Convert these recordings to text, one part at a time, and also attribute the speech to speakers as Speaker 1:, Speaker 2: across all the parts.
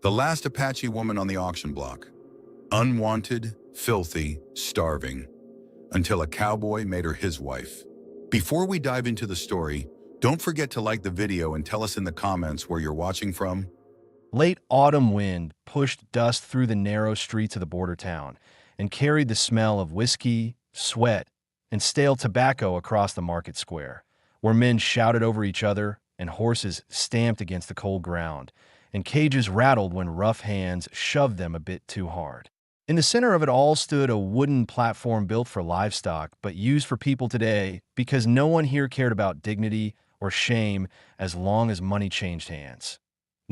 Speaker 1: The last Apache woman on the auction block. Unwanted, filthy, starving, until a cowboy made her his wife. Before we dive into the story, don't forget to like the video and tell us in the comments where you're watching from.
Speaker 2: Late autumn wind pushed dust through the narrow streets of the border town and carried the smell of whiskey, sweat, and stale tobacco across the market square, where men shouted over each other and horses stamped against the cold ground, and cages rattled when rough hands shoved them a bit too hard. In the center of it all stood a wooden platform built for livestock but used for people today because no one here cared about dignity or shame as long as money changed hands.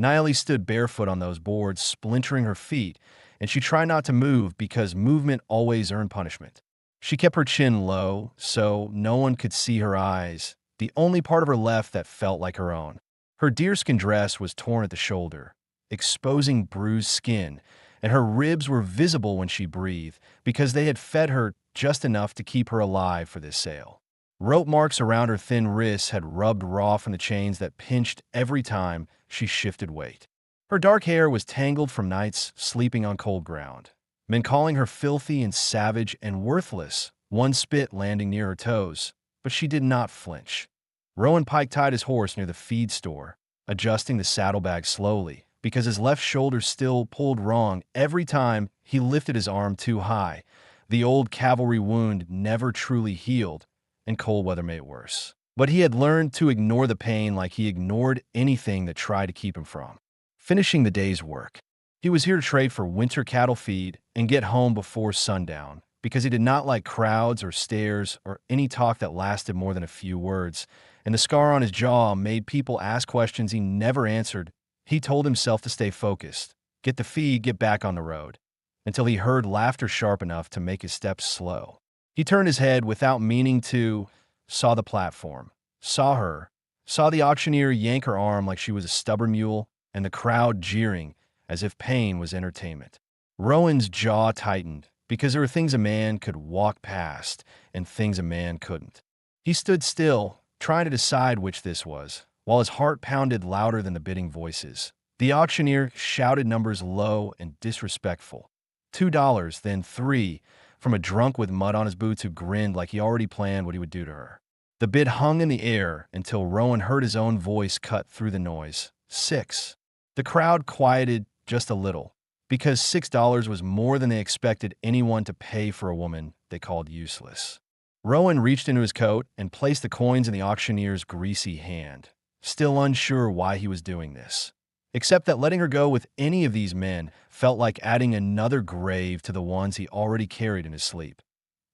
Speaker 2: Niley stood barefoot on those boards, splintering her feet, and she tried not to move because movement always earned punishment. She kept her chin low so no one could see her eyes, the only part of her left that felt like her own. Her deerskin dress was torn at the shoulder, exposing bruised skin, and her ribs were visible when she breathed because they had fed her just enough to keep her alive for this sale. Rope marks around her thin wrists had rubbed raw from the chains that pinched every time she shifted weight. Her dark hair was tangled from nights sleeping on cold ground, men calling her filthy and savage and worthless, one spit landing near her toes, but she did not flinch. Rowan Pike tied his horse near the feed store, adjusting the saddlebag slowly, because his left shoulder still pulled wrong every time he lifted his arm too high. The old cavalry wound never truly healed, and cold weather made it worse. But he had learned to ignore the pain like he ignored anything that tried to keep him from finishing the day's work. He was here to trade for winter cattle feed and get home before sundown, because he did not like crowds or stares or any talk that lasted more than a few words, and the scar on his jaw made people ask questions he never answered. He told himself to stay focused, get the feed, get back on the road, until he heard laughter sharp enough to make his steps slow. He turned his head without meaning to, saw the platform, saw her, saw the auctioneer yank her arm like she was a stubborn mule, and the crowd jeering as if pain was entertainment. Rowan's jaw tightened because there were things a man could walk past and things a man couldn't. He stood still, trying to decide which this was, while his heart pounded louder than the bidding voices. The auctioneer shouted numbers low and disrespectful. $2, then $3, from a drunk with mud on his boots who grinned like he already planned what he would do to her. The bid hung in the air until Rowan heard his own voice cut through the noise. $6. The crowd quieted just a little, because $6 was more than they expected anyone to pay for a woman they called useless. Rowan reached into his coat and placed the coins in the auctioneer's greasy hand, still unsure why he was doing this, except that letting her go with any of these men felt like adding another grave to the ones he already carried in his sleep.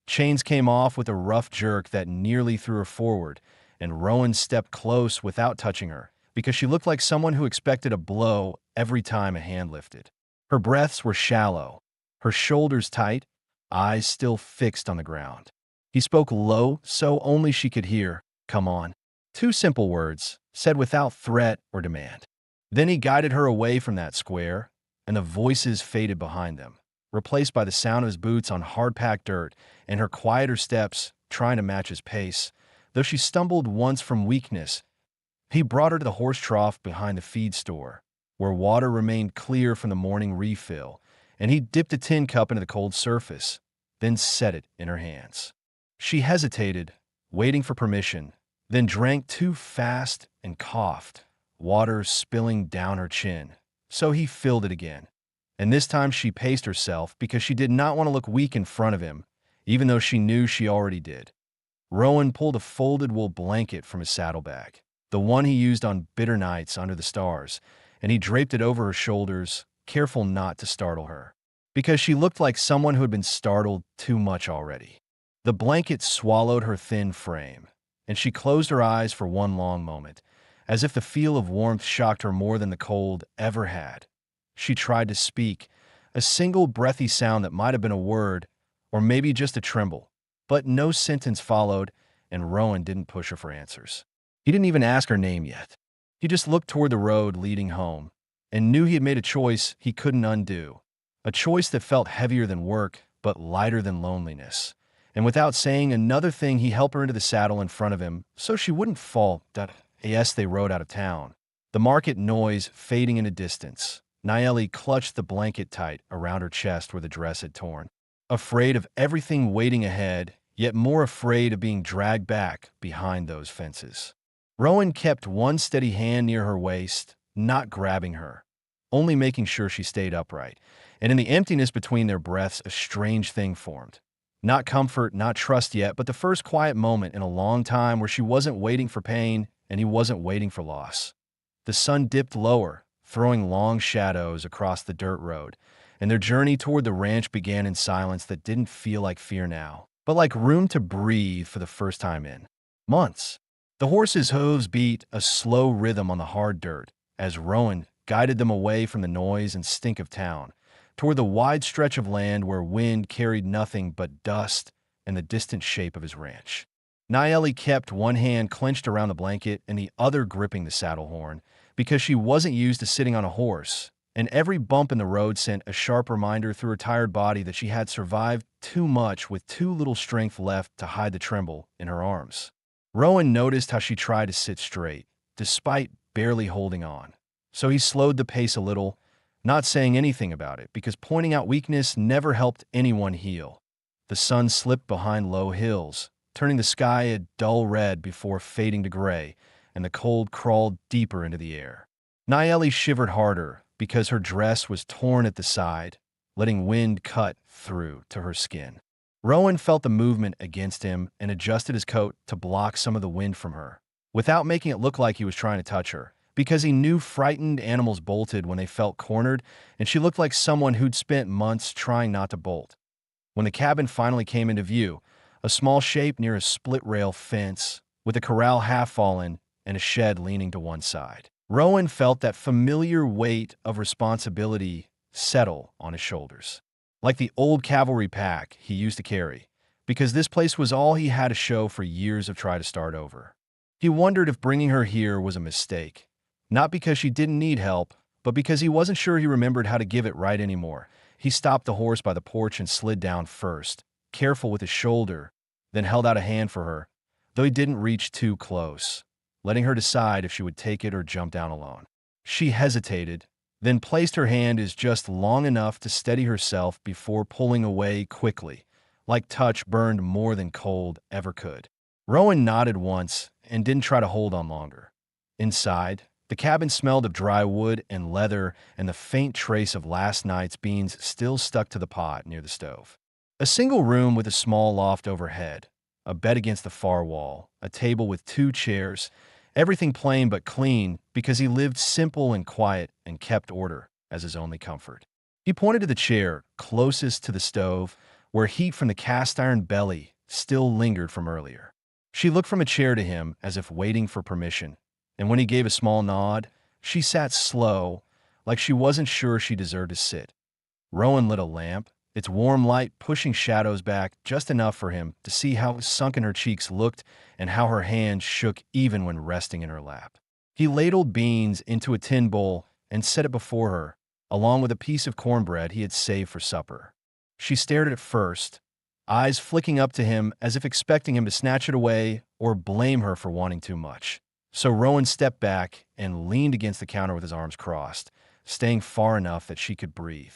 Speaker 2: Chains came off with a rough jerk that nearly threw her forward, and Rowan stepped close without touching her, because she looked like someone who expected a blow every time a hand lifted. Her breaths were shallow, her shoulders tight, eyes still fixed on the ground. He spoke low so only she could hear, "Come on." 2 simple words, said without threat or demand. Then he guided her away from that square, and the voices faded behind them, replaced by the sound of his boots on hard-packed dirt and her quieter steps trying to match his pace. Though she stumbled once from weakness, he brought her to the horse trough behind the feed store, where water remained clear from the morning refill, and he dipped a tin cup into the cold surface, then set it in her hands. She hesitated, waiting for permission, then drank too fast and coughed, water spilling down her chin. So he filled it again, and this time she paced herself because she did not want to look weak in front of him, even though she knew she already did. Rowan pulled a folded wool blanket from his saddlebag, the one he used on bitter nights under the stars, and he draped it over her shoulders, careful not to startle her, because she looked like someone who had been startled too much already. The blanket swallowed her thin frame, and she closed her eyes for one long moment, as if the feel of warmth shocked her more than the cold ever had. She tried to speak, a single breathy sound that might have been a word, or maybe just a tremble, but no sentence followed, and Rowan didn't push her for answers. He didn't even ask her name yet. He just looked toward the road leading home, and knew he had made a choice he couldn't undo, a choice that felt heavier than work, but lighter than loneliness. And without saying another thing, he helped her into the saddle in front of him so she wouldn't fall. Yes, they rode out of town, the market noise fading into distance, Nayeli clutched the blanket tight around her chest where the dress had torn, afraid of everything waiting ahead, yet more afraid of being dragged back behind those fences. Rowan kept one steady hand near her waist, not grabbing her, only making sure she stayed upright. And in the emptiness between their breaths, a strange thing formed. Not comfort, not trust yet, but the first quiet moment in a long time where she wasn't waiting for pain and he wasn't waiting for loss. The sun dipped lower, throwing long shadows across the dirt road, and their journey toward the ranch began in silence that didn't feel like fear now, but like room to breathe for the first time in months. The horses' hooves beat a slow rhythm on the hard dirt as Rowan guided them away from the noise and stink of town, toward the wide stretch of land where wind carried nothing but dust and the distant shape of his ranch. Nayeli kept one hand clenched around the blanket and the other gripping the saddle horn, because she wasn't used to sitting on a horse, and every bump in the road sent a sharp reminder through her tired body that she had survived too much with too little strength left to hide the tremble in her arms. Rowan noticed how she tried to sit straight, despite barely holding on. So he slowed the pace a little, not saying anything about it, because pointing out weakness never helped anyone heal. The sun slipped behind low hills, turning the sky a dull red before fading to gray, and the cold crawled deeper into the air. Nayeli shivered harder because her dress was torn at the side, letting wind cut through to her skin. Rowan felt the movement against him and adjusted his coat to block some of the wind from her, without making it look like he was trying to touch her, because he knew frightened animals bolted when they felt cornered, and she looked like someone who'd spent months trying not to bolt. When the cabin finally came into view, a small shape near a split-rail fence, with a corral half fallen and a shed leaning to one side, Rowan felt that familiar weight of responsibility settle on his shoulders, like the old cavalry pack he used to carry, because this place was all he had to show for years of trying to start over. He wondered if bringing her here was a mistake, not because she didn't need help, but because he wasn't sure he remembered how to give it right anymore. He stopped the horse by the porch and slid down first, careful with his shoulder, then held out a hand for her, though he didn't reach too close, letting her decide if she would take it or jump down alone. She hesitated, then placed her hand as just long enough to steady herself before pulling away quickly, like touch burned more than cold ever could. Rowan nodded once and didn't try to hold on longer. Inside, the cabin smelled of dry wood and leather and the faint trace of last night's beans still stuck to the pot near the stove. A single room with a small loft overhead, a bed against the far wall, a table with 2 chairs, everything plain but clean because he lived simple and quiet and kept order as his only comfort. He pointed to the chair closest to the stove, where heat from the cast-iron belly still lingered from earlier. She looked from a chair to him as if waiting for permission, and when he gave a small nod, she sat slow, like she wasn't sure she deserved to sit. Rowan lit a lamp, its warm light pushing shadows back just enough for him to see how sunken her cheeks looked and how her hands shook even when resting in her lap. He ladled beans into a tin bowl and set it before her, along with a piece of cornbread he had saved for supper. She stared at it first, eyes flicking up to him as if expecting him to snatch it away or blame her for wanting too much. So Rowan stepped back and leaned against the counter with his arms crossed, staying far enough that she could breathe.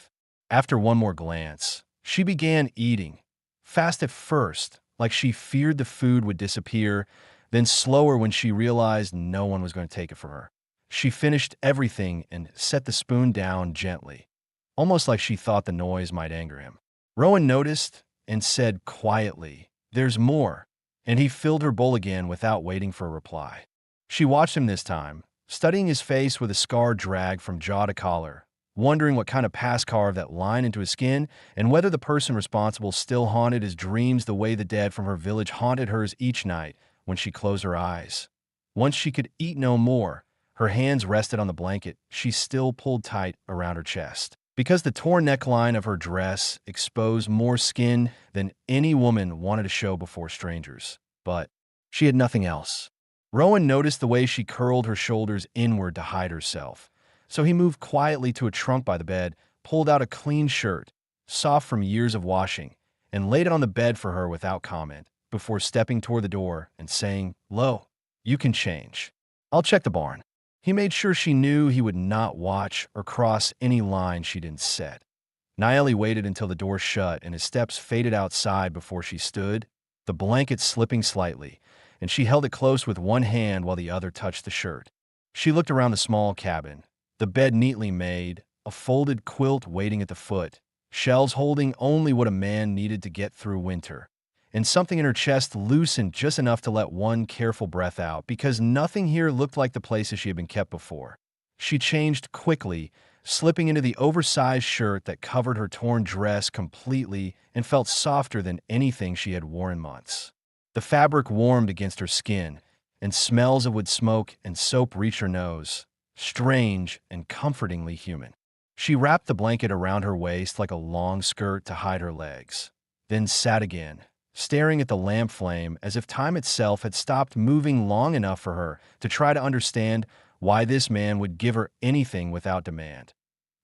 Speaker 2: After one more glance, she began eating, fast at first, like she feared the food would disappear, then slower when she realized no one was going to take it from her. She finished everything and set the spoon down gently, almost like she thought the noise might anger him. Rowan noticed and said quietly, "There's more," and he filled her bowl again without waiting for a reply. She watched him this time, studying his face with a scar drag from jaw to collar, wondering what kind of past carved that line into his skin and whether the person responsible still haunted his dreams the way the dead from her village haunted hers each night when she closed her eyes. Once she could eat no more, her hands rested on the blanket she still pulled tight around her chest, because the torn neckline of her dress exposed more skin than any woman wanted to show before strangers. But she had nothing else. Rowan noticed the way she curled her shoulders inward to hide herself, so he moved quietly to a trunk by the bed, pulled out a clean shirt, soft from years of washing, and laid it on the bed for her without comment, before stepping toward the door and saying, "Lo, you can change. I'll check the barn." He made sure she knew he would not watch or cross any line she didn't set. Naeli waited until the door shut and his steps faded outside before she stood, the blanket slipping slightly, and she held it close with one hand while the other touched the shirt. She looked around the small cabin, the bed neatly made, a folded quilt waiting at the foot, shelves holding only what a man needed to get through winter, and something in her chest loosened just enough to let one careful breath out because nothing here looked like the places she had been kept before. She changed quickly, slipping into the oversized shirt that covered her torn dress completely and felt softer than anything she had worn in months. The fabric warmed against her skin, and smells of wood smoke and soap reached her nose, strange and comfortingly human. She wrapped the blanket around her waist like a long skirt to hide her legs, then sat again, staring at the lamp flame as if time itself had stopped moving long enough for her to try to understand why this man would give her anything without demand.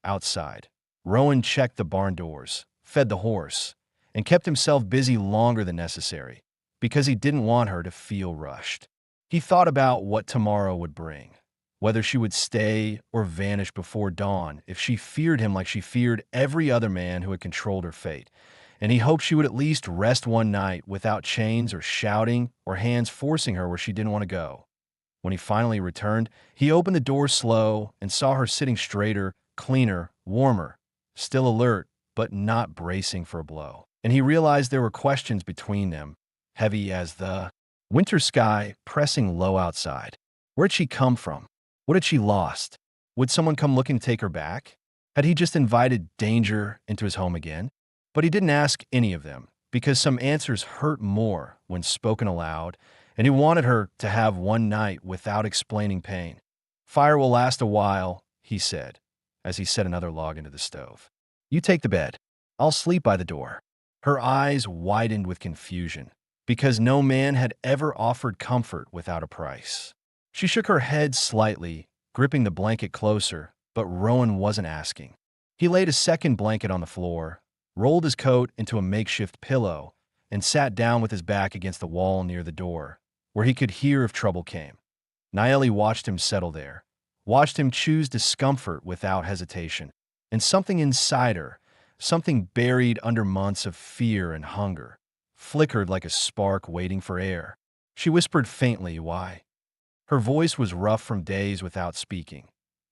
Speaker 2: Outside, Rowan checked the barn doors, fed the horse, and kept himself busy longer than necessary because he didn't want her to feel rushed. He thought about what tomorrow would bring, whether she would stay or vanish before dawn if she feared him like she feared every other man who had controlled her fate, and he hoped she would at least rest one night without chains or shouting or hands forcing her where she didn't want to go. When he finally returned, he opened the door slow and saw her sitting straighter, cleaner, warmer, still alert, but not bracing for a blow. And he realized there were questions between them, heavy as the winter sky pressing low outside. Where'd she come from? What had she lost? Would someone come looking to take her back? Had he just invited danger into his home again? But he didn't ask any of them, because some answers hurt more when spoken aloud, and he wanted her to have one night without explaining pain. "Fire will last a while," he said, as he set another log into the stove. "You take the bed. I'll sleep by the door." Her eyes widened with confusion, because no man had ever offered comfort without a price. She shook her head slightly, gripping the blanket closer, but Rowan wasn't asking. He laid a second blanket on the floor, rolled his coat into a makeshift pillow, and sat down with his back against the wall near the door, where he could hear if trouble came. Naeli watched him settle there, watched him choose discomfort without hesitation, and something inside her, something buried under months of fear and hunger, flickered like a spark waiting for air. She whispered faintly, "Why?" Her voice was rough from days without speaking.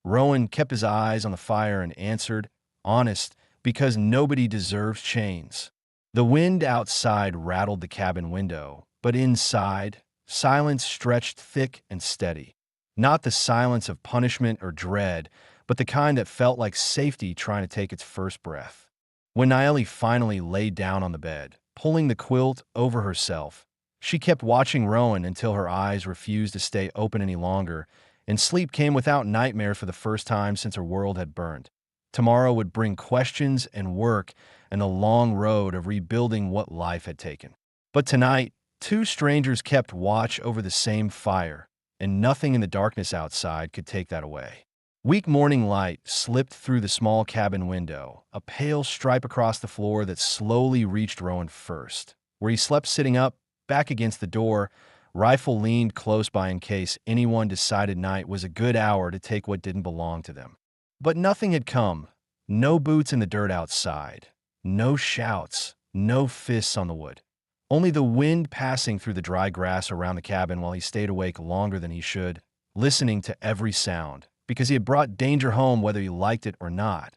Speaker 2: Rowan kept his eyes on the fire and answered, honest, because nobody deserves chains. The wind outside rattled the cabin window, but inside, silence stretched thick and steady. Not the silence of punishment or dread, but the kind that felt like safety trying to take its first breath. When Naeli finally laid down on the bed, pulling the quilt over herself, she kept watching Rowan until her eyes refused to stay open any longer, and sleep came without nightmares for the first time since her world had burned. Tomorrow would bring questions and work and the long road of rebuilding what life had taken. But tonight, two strangers kept watch over the same fire, and nothing in the darkness outside could take that away. Weak morning light slipped through the small cabin window, a pale stripe across the floor that slowly reached Rowan first, where he slept sitting up, back against the door, rifle leaned close by in case anyone decided night was a good hour to take what didn't belong to them. But nothing had come. No boots in the dirt outside. No shouts. No fists on the wood. Only the wind passing through the dry grass around the cabin while he stayed awake longer than he should, listening to every sound, because he had brought danger home whether he liked it or not.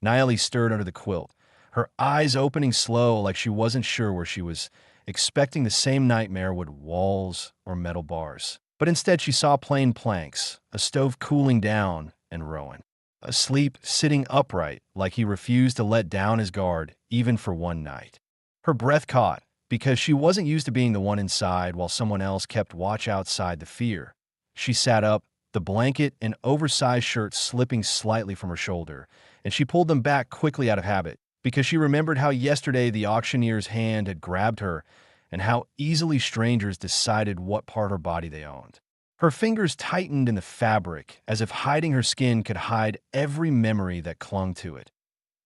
Speaker 2: Naeli stirred under the quilt, her eyes opening slow like she wasn't sure where she was, expecting the same nightmare with walls or metal bars. But instead she saw plain planks, a stove cooling down, and Rowan, asleep, sitting upright like he refused to let down his guard even for one night. Her breath caught, because she wasn't used to being the one inside while someone else kept watch outside the fear. She sat up, the blanket and oversized shirt slipping slightly from her shoulder, and she pulled them back quickly out of habit, because she remembered how yesterday the auctioneer's hand had grabbed her and how easily strangers decided what part of her body they owned. Her fingers tightened in the fabric, as if hiding her skin could hide every memory that clung to it.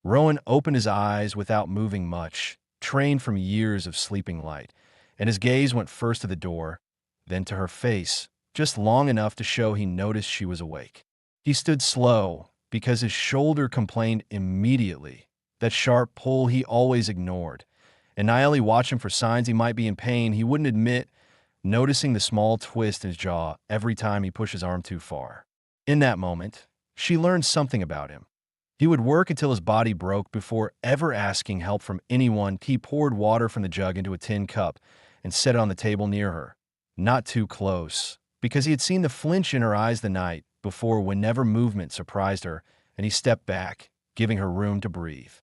Speaker 2: Rowan opened his eyes without moving much, trained from years of sleeping light, and his gaze went first to the door, then to her face, just long enough to show he noticed she was awake. He stood slow because his shoulder complained immediately, that sharp pull he always ignored. And Naeli watched him for signs he might be in pain he wouldn't admit, noticing the small twist in his jaw every time he pushed his arm too far. In that moment, she learned something about him. He would work until his body broke before ever asking help from anyone. He poured water from the jug into a tin cup and set it on the table near her. Not too close, because he had seen the flinch in her eyes the night before whenever movement surprised her, and he stepped back, giving her room to breathe.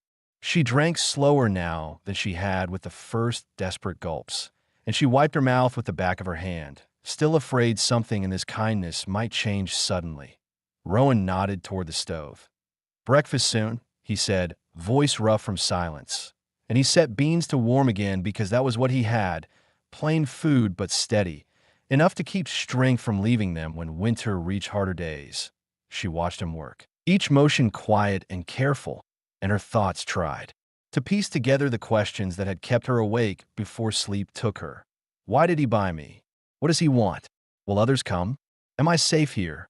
Speaker 2: She drank slower now than she had with the first desperate gulps, and she wiped her mouth with the back of her hand, still afraid something in this kindness might change suddenly. Rowan nodded toward the stove. "Breakfast soon," he said, voice rough from silence. And he set beans to warm again because that was what he had, plain food but steady, enough to keep strength from leaving them when winter reached harder days. She watched him work, each motion quiet and careful, and her thoughts tried to piece together the questions that had kept her awake before sleep took her. Why did he buy me? What does he want? Will others come? Am I safe here?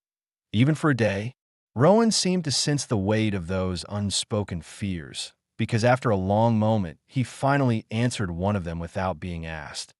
Speaker 2: Even for a day? Rowan seemed to sense the weight of those unspoken fears, because after a long moment, he finally answered one of them without being asked.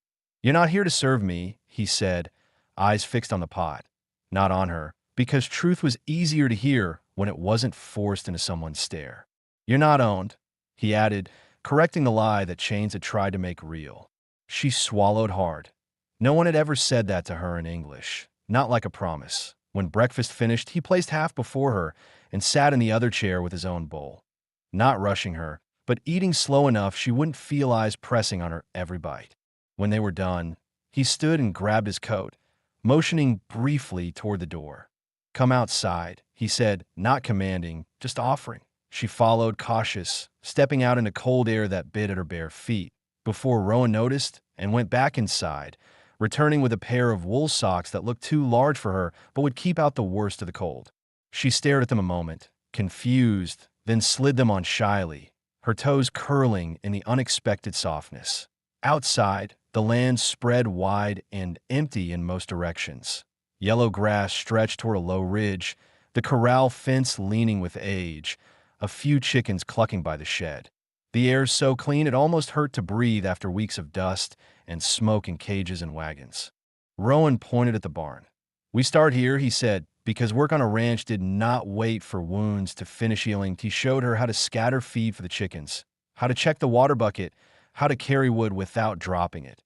Speaker 2: "You're not here to serve me," he said, eyes fixed on the pot, not on her, because truth was easier to hear when it wasn't forced into someone's stare. "You're not owned," he added, correcting the lie that Chains had tried to make real. She swallowed hard. No one had ever said that to her in English, not like a promise. When breakfast finished, he placed half before her and sat in the other chair with his own bowl, not rushing her, but eating slow enough she wouldn't feel eyes pressing on her every bite. When they were done, he stood and grabbed his coat, motioning briefly toward the door. "Come outside," he said, not commanding, just offering. She followed, cautious, stepping out into cold air that bit at her bare feet, before Rowan noticed and went back inside, returning with a pair of wool socks that looked too large for her but would keep out the worst of the cold. She stared at them a moment, confused, then slid them on shyly, her toes curling in the unexpected softness. Outside, the land spread wide and empty in most directions. Yellow grass stretched toward a low ridge, the corral fence leaning with age, a few chickens clucking by the shed. The air so clean it almost hurt to breathe after weeks of dust and smoke in cages and wagons. Rowan pointed at the barn. "We start here," he said, because work on a ranch did not wait for wounds to finish healing. He showed her how to scatter feed for the chickens, how to check the water bucket, how to carry wood without dropping it,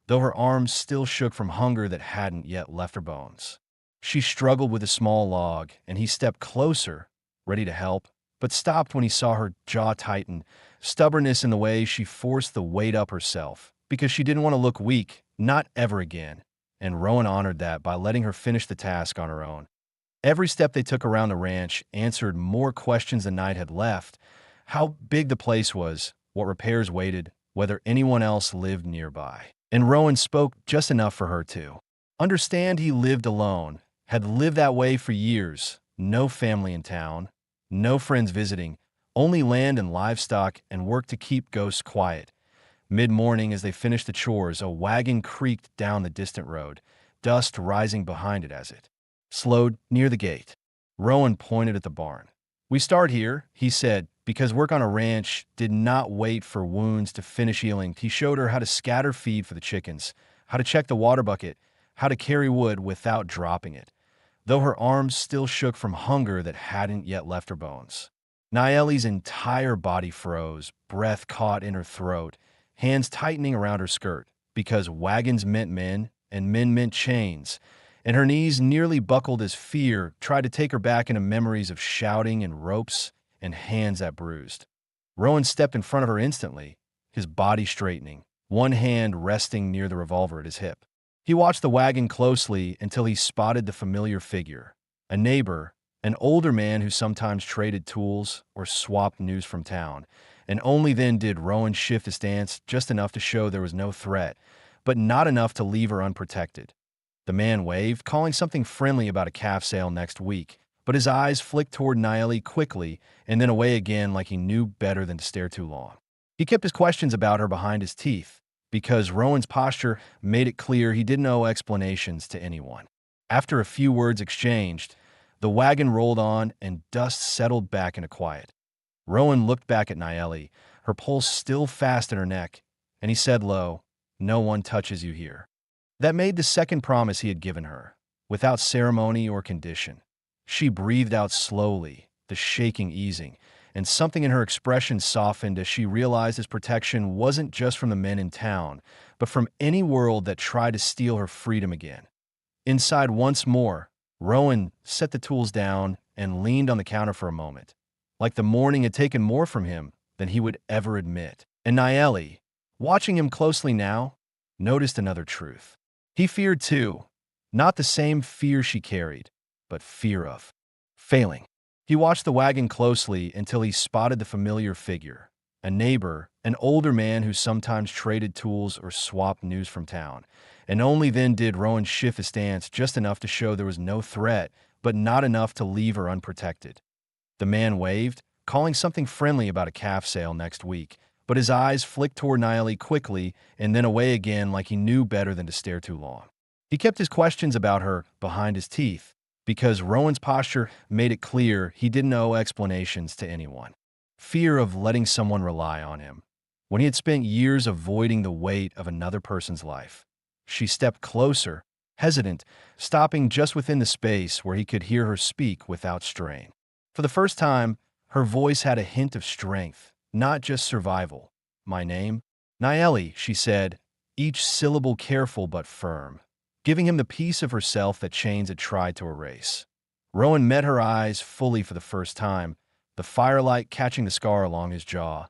Speaker 2: though her arms still shook from hunger that hadn't yet left her bones. She struggled with a small log, and he stepped closer, ready to help, but stopped when he saw her jaw tighten, stubbornness in the way she forced the weight up herself, because she didn't want to look weak, not ever again, and Rowan honored that by letting her finish the task on her own. Every step they took around the ranch answered more questions than night had left: how big the place was, what repairs waited, whether anyone else lived nearby. And Rowan spoke just enough for her to understand he lived alone, had lived that way for years, no family in town, no friends visiting, only land and livestock and work to keep ghosts quiet. Mid-morning, as they finished the chores, a wagon creaked down the distant road, dust rising behind it as it slowed near the gate. Rowan pointed at the barn. "We start here," he said, because work on a ranch did not wait for wounds to finish healing. He showed her how to scatter feed for the chickens, how to check the water bucket, how to carry wood without dropping it, though her arms still shook from hunger that hadn't yet left her bones. Naeli's entire body froze, breath caught in her throat, hands tightening around her skirt, because wagons meant men and men meant chains, and her knees nearly buckled as fear tried to take her back into memories of shouting and ropes and hands that bruised. Rowan stepped in front of her instantly, his body straightening, one hand resting near the revolver at his hip. He watched the wagon closely until he spotted the familiar figure, a neighbor, an older man who sometimes traded tools or swapped news from town, and only then did Rowan shift his stance just enough to show there was no threat, but not enough to leave her unprotected. The man waved, calling something friendly about a calf sale next week, but his eyes flicked toward Naeli quickly and then away again like he knew better than to stare too long. He kept his questions about her behind his teeth, because Rowan's posture made it clear he didn't owe explanations to anyone. After a few words exchanged, the wagon rolled on and dust settled back into quiet. Rowan looked back at Naeli, her pulse still fast in her neck, and he said low, "No one touches you here." That made the second promise he had given her, without ceremony or condition. She breathed out slowly, the shaking easing, and something in her expression softened as she realized his protection wasn't just from the men in town, but from any world that tried to steal her freedom again. Inside once more, Rowan set the tools down and leaned on the counter for a moment, like the morning had taken more from him than he would ever admit. And Naeli, watching him closely now, noticed another truth. He feared too, not the same fear she carried, but fear of failing. He watched the wagon closely until he spotted the familiar figure, a neighbor, an older man who sometimes traded tools or swapped news from town. And only then did Rowan shift his stance just enough to show there was no threat, but not enough to leave her unprotected. The man waved, calling something friendly about a calf sale next week, but his eyes flicked toward Naeli quickly and then away again like he knew better than to stare too long. He kept his questions about her behind his teeth, because Rowan's posture made it clear he didn't owe explanations to anyone. Fear of letting someone rely on him, when he had spent years avoiding the weight of another person's life. She stepped closer, hesitant, stopping just within the space where he could hear her speak without strain. For the first time, her voice had a hint of strength, not just survival. "My name?" "Naeli," she said, each syllable careful but firm, giving him the piece of herself that chains had tried to erase. Rowan met her eyes fully for the first time, the firelight catching the scar along his jaw,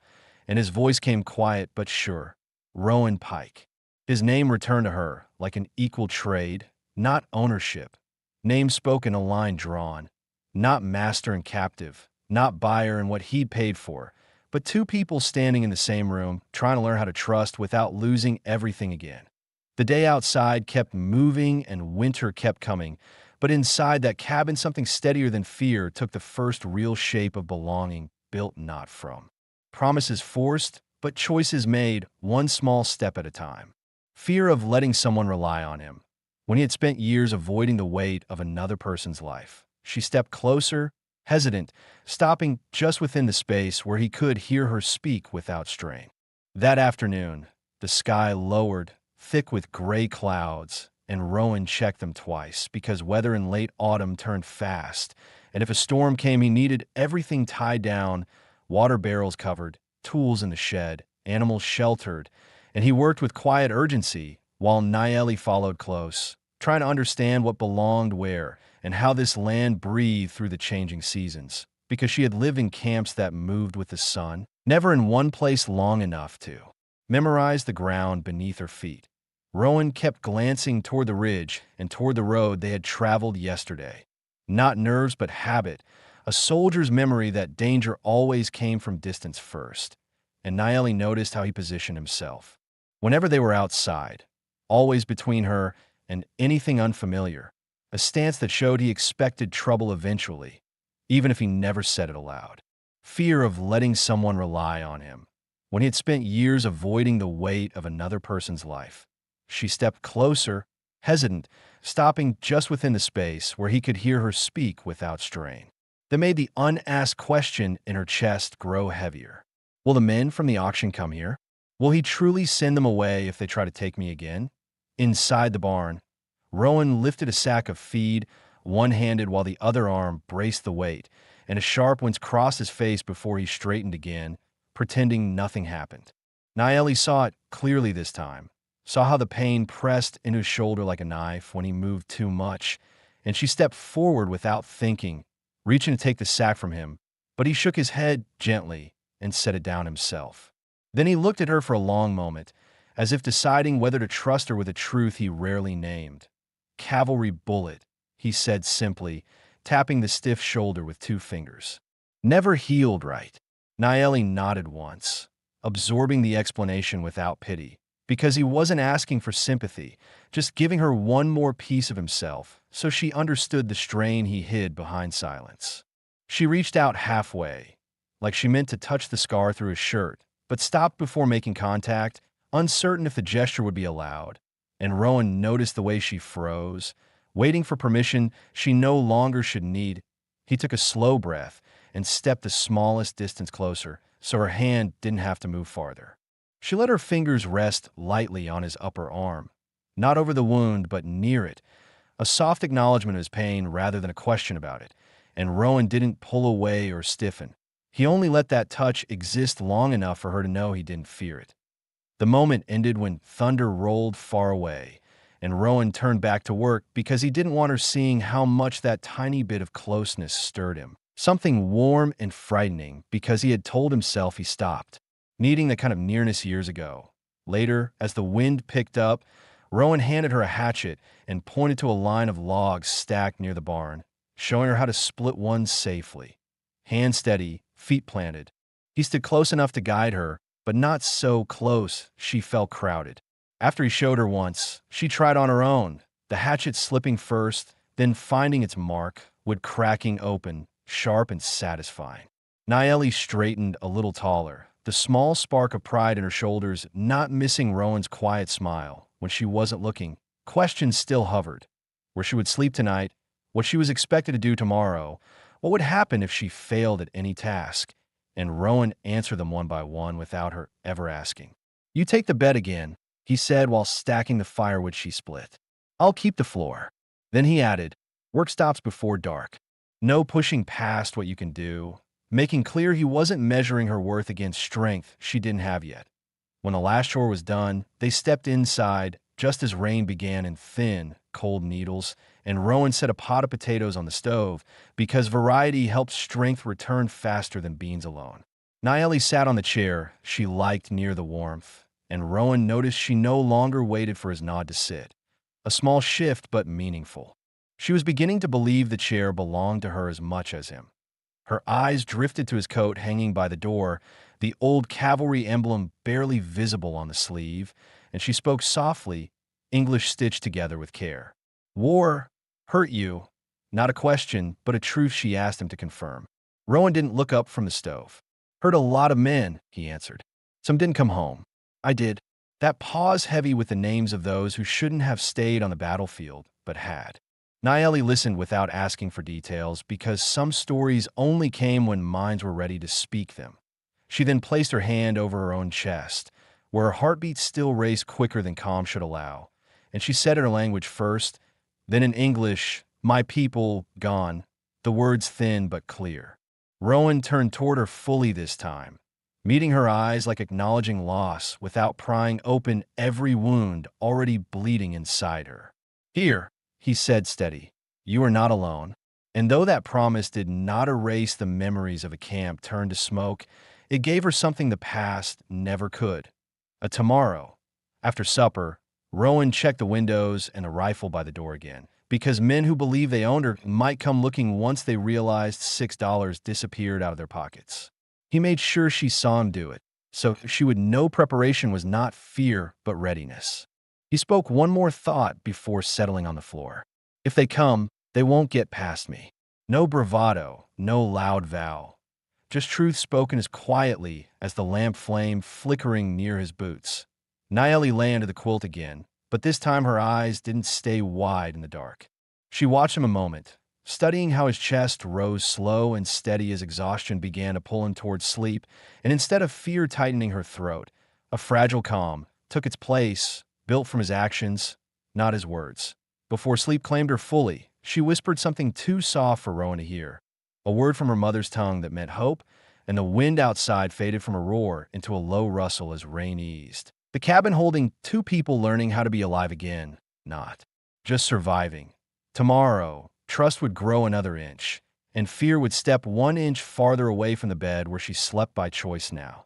Speaker 2: and his voice came quiet but sure. "Rowan Pike." His name returned to her like an equal trade, not ownership. Name spoken, a line drawn. Not master and captive, not buyer and what he'd paid for, but two people standing in the same room, trying to learn how to trust without losing everything again. The day outside kept moving and winter kept coming, but inside that cabin something steadier than fear took the first real shape of belonging, built not from promises forced, but choices made, one small step at a time. Fear of letting someone rely on him, when he had spent years avoiding the weight of another person's life. She stepped closer, hesitant, stopping just within the space where he could hear her speak without strain. That afternoon, the sky lowered, thick with gray clouds, and Rowan checked them twice because weather in late autumn turned fast, and if a storm came, he needed everything tied down, water barrels covered, tools in the shed, animals sheltered, and he worked with quiet urgency while Naeli followed close, trying to understand what belonged where and how this land breathed through the changing seasons, because she had lived in camps that moved with the sun, never in one place long enough to memorize the ground beneath her feet. Rowan kept glancing toward the ridge and toward the road they had traveled yesterday. Not nerves, but habit, a soldier's memory that danger always came from distance first. And Naeli noticed how he positioned himself. Whenever they were outside, always between her and anything unfamiliar, a stance that showed he expected trouble eventually, even if he never said it aloud. Fear of letting someone rely on him, when he had spent years avoiding the weight of another person's life. She stepped closer, hesitant, stopping just within the space where he could hear her speak without strain. That made the unasked question in her chest grow heavier. "Will the men from the auction come here? Will he truly send them away if they try to take me again?" Inside the barn, Rowan lifted a sack of feed, one-handed while the other arm braced the weight, and a sharp wince crossed his face before he straightened again, pretending nothing happened. Naeli saw it clearly this time, saw how the pain pressed into his shoulder like a knife when he moved too much, and she stepped forward without thinking, reaching to take the sack from him, but he shook his head gently and set it down himself. Then he looked at her for a long moment, as if deciding whether to trust her with a truth he rarely named. "Cavalry bullet," he said simply, tapping the stiff shoulder with two fingers. "Never healed right." Naeli nodded once, absorbing the explanation without pity, because he wasn't asking for sympathy, just giving her one more piece of himself, so she understood the strain he hid behind silence. She reached out halfway, like she meant to touch the scar through his shirt, but stopped before making contact, uncertain if the gesture would be allowed. And Rowan noticed the way she froze, Waiting for permission she no longer should need, he took a slow breath and stepped the smallest distance closer so her hand didn't have to move farther. She let her fingers rest lightly on his upper arm, not over the wound but near it, a soft acknowledgement of his pain rather than a question about it, and Rowan didn't pull away or stiffen. He only let that touch exist long enough for her to know he didn't fear it. The moment ended when thunder rolled far away, and Rowan turned back to work because he didn't want her seeing how much that tiny bit of closeness stirred him. Something warm and frightening because he had told himself he stopped, needing the kind of nearness years ago. Later, as the wind picked up, Rowan handed her a hatchet and pointed to a line of logs stacked near the barn, showing her how to split one safely. Hand steady, feet planted. He stood close enough to guide her, but not so close she felt crowded. After he showed her once, she tried on her own, the hatchet slipping first, then finding its mark, wood cracking open, sharp and satisfying. Naeli straightened a little taller, the small spark of pride in her shoulders not missing Rowan's quiet smile when she wasn't looking. Questions still hovered. Where she would sleep tonight, what she was expected to do tomorrow, what would happen if she failed at any task, and Rowan answered them one by one without her ever asking. "You take the bed again," he said while stacking the firewood she split. "I'll keep the floor." Then he added, "Work stops before dark. No pushing past what you can do," making clear he wasn't measuring her worth against strength she didn't have yet. When the last chore was done, they stepped inside just as rain began in thin, cold needles, and Rowan set a pot of potatoes on the stove because variety helps strength return faster than beans alone. Naeli sat on the chair she liked near the warmth, and Rowan noticed she no longer waited for his nod to sit. A small shift, but meaningful. She was beginning to believe the chair belonged to her as much as him. Her eyes drifted to his coat hanging by the door, the old cavalry emblem barely visible on the sleeve, and she spoke softly, English stitched together with care. "War hurt you?" Not a question, but a truth she asked him to confirm. Rowan didn't look up from the stove. "Hurt a lot of men," he answered. "Some didn't come home. I did." That pause heavy with the names of those who shouldn't have stayed on the battlefield, but had. Naeli listened without asking for details because some stories only came when minds were ready to speak them. She then placed her hand over her own chest, where her heartbeat still raced quicker than calm should allow, and she said in her language first, then in English, "My people gone," the words thin but clear. Rowan turned toward her fully this time, meeting her eyes like acknowledging loss without prying open every wound already bleeding inside her. "Here," he said steady, "you are not alone." And though that promise did not erase the memories of a camp turned to smoke, it gave her something the past never could. A tomorrow. After supper, Rowan checked the windows and the rifle by the door again, because men who believed they owned her might come looking once they realized $6 disappeared out of their pockets. He made sure she saw him do it, so she would know preparation was not fear but readiness. He spoke one more thought before settling on the floor. "If they come, they won't get past me." No bravado, no loud vow. Just truth spoken as quietly as the lamp flame flickering near his boots. Naeli lay under the quilt again, but this time her eyes didn't stay wide in the dark. She watched him a moment, studying how his chest rose slow and steady as exhaustion began to pull him towards sleep, and instead of fear tightening her throat, a fragile calm took its place, built from his actions, not his words. Before sleep claimed her fully, she whispered something too soft for Rowan to hear, a word from her mother's tongue that meant hope, and the wind outside faded from a roar into a low rustle as rain eased. The cabin holding two people learning how to be alive again, not just surviving. Tomorrow, trust would grow another inch, and fear would step 1 inch farther away from the bed where she slept by choice now.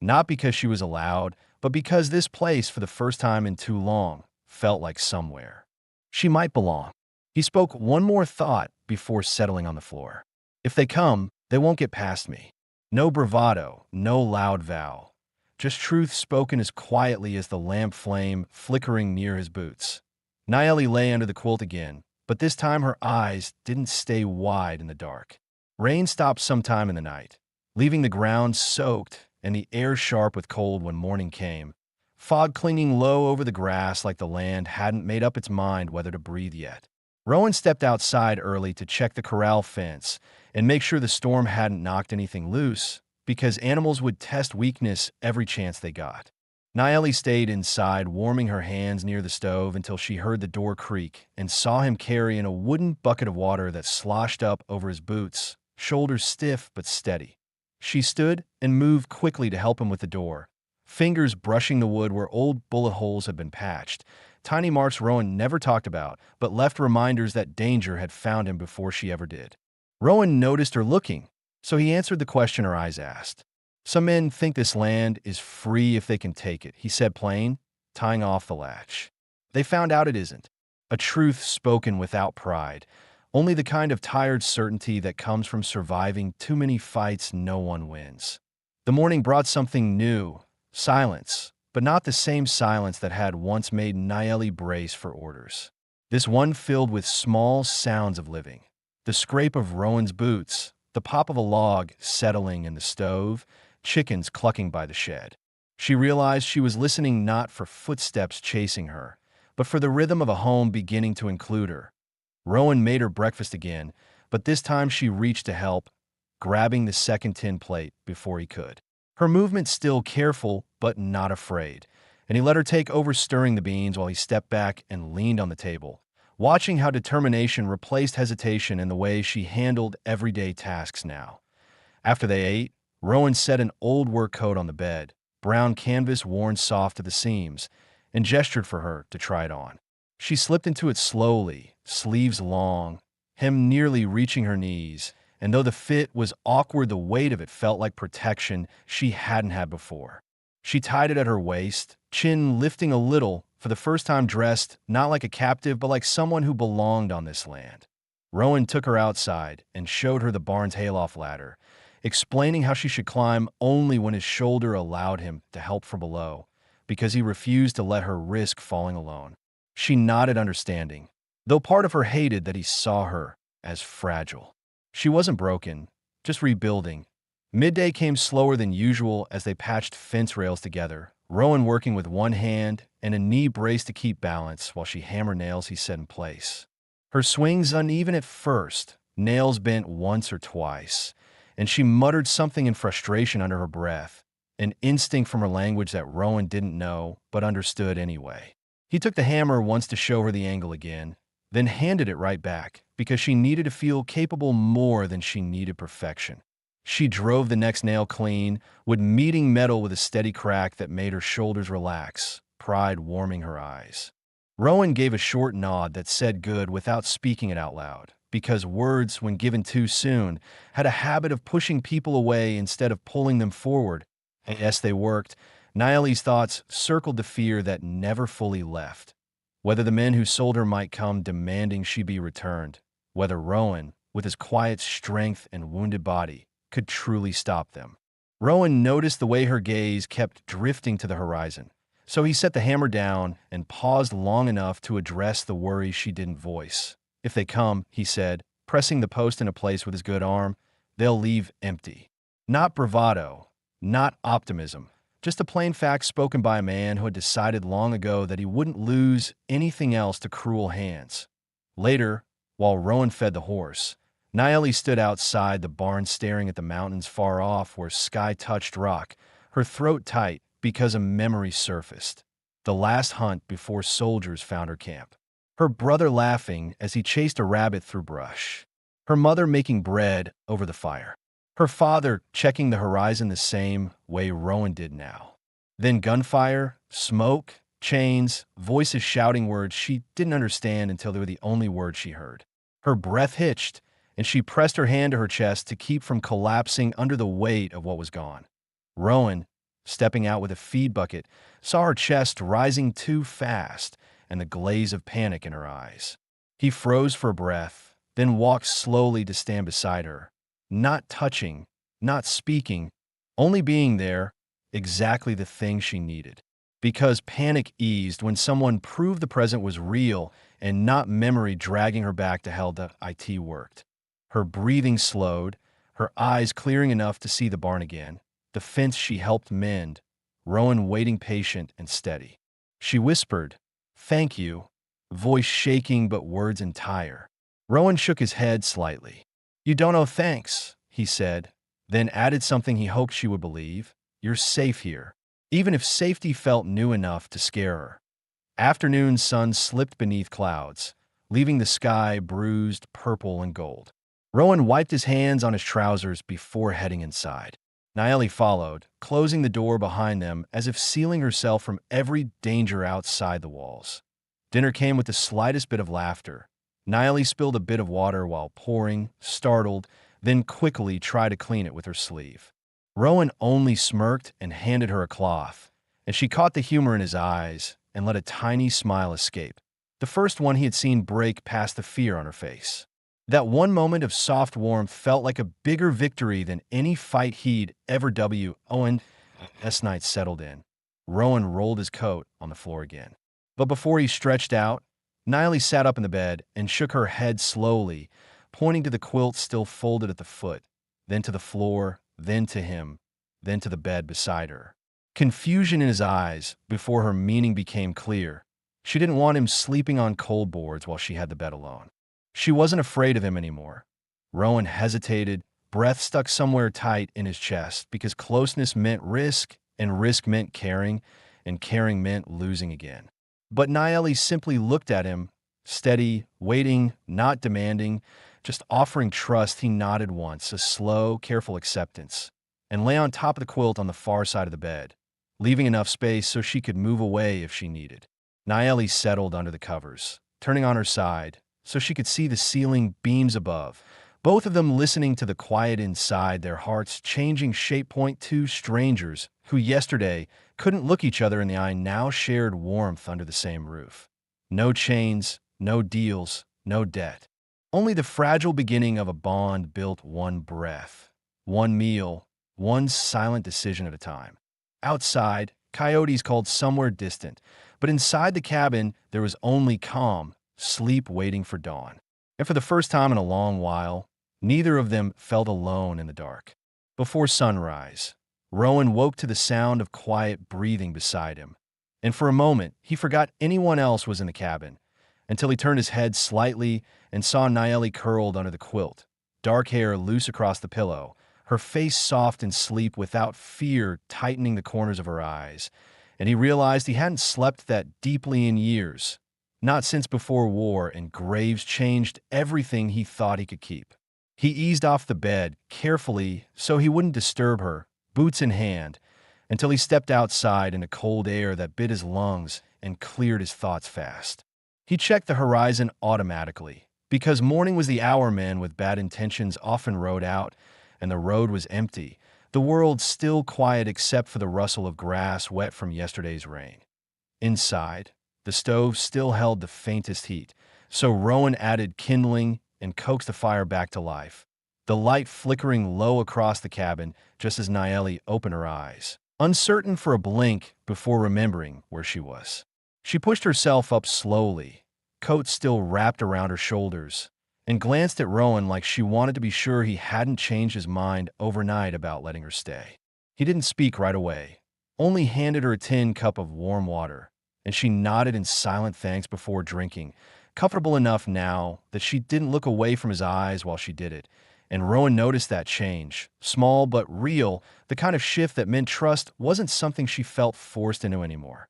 Speaker 2: Not because she was allowed, but because this place, for the first time in too long, felt like somewhere she might belong. He spoke one more thought before settling on the floor. "If they come, they won't get past me." No bravado, no loud vow. Just truth spoken as quietly as the lamp flame flickering near his boots. Naeli lay under the quilt again, but this time her eyes didn't stay wide in the dark. Rain stopped sometime in the night, leaving the ground soaked and the air sharp with cold when morning came, fog clinging low over the grass like the land hadn't made up its mind whether to breathe yet. Rowan stepped outside early to check the corral fence and make sure the storm hadn't knocked anything loose, because animals would test weakness every chance they got. Naeli stayed inside, warming her hands near the stove until she heard the door creak and saw him carrying a wooden bucket of water that sloshed up over his boots, shoulders stiff but steady. She stood and moved quickly to help him with the door, fingers brushing the wood where old bullet holes had been patched, tiny marks Rowan never talked about, but left reminders that danger had found him before she ever did. Rowan noticed her looking, so he answered the question her eyes asked. "Some men think this land is free if they can take it," he said plain, tying off the latch. "They found out it isn't. A truth spoken without pride, only the kind of tired certainty that comes from surviving too many fights no one wins." The morning brought something new, silence, but not the same silence that had once made Naeli brace for orders. This one filled with small sounds of living. The scrape of Rowan's boots, the pop of a log settling in the stove, chickens clucking by the shed. She realized she was listening not for footsteps chasing her, but for the rhythm of a home beginning to include her. Rowan made her breakfast again, but this time she reached to help, grabbing the second tin plate before he could. Her movement still careful, but not afraid, and he let her take over stirring the beans while he stepped back and leaned on the table, watching how determination replaced hesitation in the way she handled everyday tasks now. After they ate, Rowan set an old work coat on the bed, brown canvas worn soft to the seams, and gestured for her to try it on. She slipped into it slowly, sleeves long, hem nearly reaching her knees, and though the fit was awkward, the weight of it felt like protection she hadn't had before. She tied it at her waist, chin lifting a little, for the first time dressed not like a captive but like someone who belonged on this land. Rowan took her outside and showed her the barn's hayloft ladder, explaining how she should climb only when his shoulder allowed him to help from below, because he refused to let her risk falling alone. She nodded understanding, though part of her hated that he saw her as fragile. She wasn't broken, just rebuilding. Midday came slower than usual as they patched fence rails together, Rowan working with one hand and a knee brace to keep balance while she hammered nails he set in place. Her swings uneven at first, nails bent once or twice, and she muttered something in frustration under her breath, an instinct from her language that Rowan didn't know but understood anyway. He took the hammer once to show her the angle again, then handed it right back because she needed to feel capable more than she needed perfection. She drove the next nail clean, with meeting metal with a steady crack that made her shoulders relax, pride warming her eyes. Rowan gave a short nod that said good without speaking it out loud, because words, when given too soon, had a habit of pushing people away instead of pulling them forward. And yes, they worked. Naeli's thoughts circled the fear that never fully left. Whether the men who sold her might come demanding she be returned, whether Rowan, with his quiet strength and wounded body, could truly stop them. Rowan noticed the way her gaze kept drifting to the horizon, so he set the hammer down and paused long enough to address the worry she didn't voice. "If they come," he said, pressing the post into place with his good arm, "they'll leave empty." Not bravado, not optimism, just a plain fact spoken by a man who had decided long ago that he wouldn't lose anything else to cruel hands. Later, while Rowan fed the horse, Naeli stood outside the barn staring at the mountains far off where sky touched rock, her throat tight because a memory surfaced. The last hunt before soldiers found her camp. Her brother laughing as he chased a rabbit through brush. Her mother making bread over the fire. Her father checking the horizon the same way Rowan did now. Then gunfire, smoke, chains, voices shouting words she didn't understand until they were the only words she heard. Her breath hitched, and she pressed her hand to her chest to keep from collapsing under the weight of what was gone. Rowan, stepping out with a feed bucket, saw her chest rising too fast and the glaze of panic in her eyes. He froze for breath, then walked slowly to stand beside her, not touching, not speaking, only being there, exactly the thing she needed. Because panic eased when someone proved the present was real and not memory dragging her back to how the IT worked. Her breathing slowed, her eyes clearing enough to see the barn again, the fence she helped mend, Rowan waiting patient and steady. She whispered, "Thank you," voice shaking but words entire. Rowan shook his head slightly. "You don't owe thanks," he said, then added something he hoped she would believe. "You're safe here." Even if safety felt new enough to scare her. Afternoon sun slipped beneath clouds, leaving the sky bruised purple and gold. Rowan wiped his hands on his trousers before heading inside. Naeli followed, closing the door behind them as if sealing herself from every danger outside the walls. Dinner came with the slightest bit of laughter. Naeli spilled a bit of water while pouring, startled, then quickly tried to clean it with her sleeve. Rowan only smirked and handed her a cloth, and she caught the humor in his eyes and let a tiny smile escape, the first one he had seen break past the fear on her face. That one moment of soft warmth felt like a bigger victory than any fight he'd ever won. As night settled in, Rowan rolled his coat on the floor again. But before he stretched out, Naeli sat up in the bed and shook her head slowly, pointing to the quilt still folded at the foot, then to the floor, then to him, then to the bed beside her. Confusion in his eyes before her meaning became clear. She didn't want him sleeping on cold boards while she had the bed alone. She wasn't afraid of him anymore. Rowan hesitated, breath stuck somewhere tight in his chest because closeness meant risk, and risk meant caring, and caring meant losing again. But Naeli simply looked at him, steady, waiting, not demanding, just offering trust. He nodded once, a slow, careful acceptance, and lay on top of the quilt on the far side of the bed, leaving enough space so she could move away if she needed. Naeli settled under the covers, turning on her side, so she could see the ceiling beams above, both of them listening to the quiet inside, their hearts changing shape. Two strangers who yesterday couldn't look each other in the eye now shared warmth under the same roof. No chains, no deals, no debt. Only the fragile beginning of a bond built one breath, one meal, one silent decision at a time. Outside, coyotes called somewhere distant, but inside the cabin there was only calm, sleep waiting for dawn. And for the first time in a long while, neither of them felt alone in the dark. Before sunrise, Rowan woke to the sound of quiet breathing beside him, and for a moment he forgot anyone else was in the cabin, until he turned his head slightly and saw Naeli curled under the quilt, dark hair loose across the pillow, her face soft in sleep without fear tightening the corners of her eyes, and he realized he hadn't slept that deeply in years, not since before war and graves changed everything he thought he could keep. He eased off the bed, carefully so he wouldn't disturb her, boots in hand, until he stepped outside in a cold air that bit his lungs and cleared his thoughts fast. He checked the horizon automatically, because morning was the hour men with bad intentions often rode out, and the road was empty, the world still quiet except for the rustle of grass wet from yesterday's rain. Inside, the stove still held the faintest heat, so Rowan added kindling and coaxed the fire back to life, the light flickering low across the cabin just as Naeli opened her eyes, uncertain for a blink before remembering where she was. She pushed herself up slowly, coat still wrapped around her shoulders, and glanced at Rowan like she wanted to be sure he hadn't changed his mind overnight about letting her stay. He didn't speak right away, only handed her a tin cup of warm water, and she nodded in silent thanks before drinking, comfortable enough now that she didn't look away from his eyes while she did it. And Rowan noticed that change, small but real, the kind of shift that meant trust wasn't something she felt forced into anymore.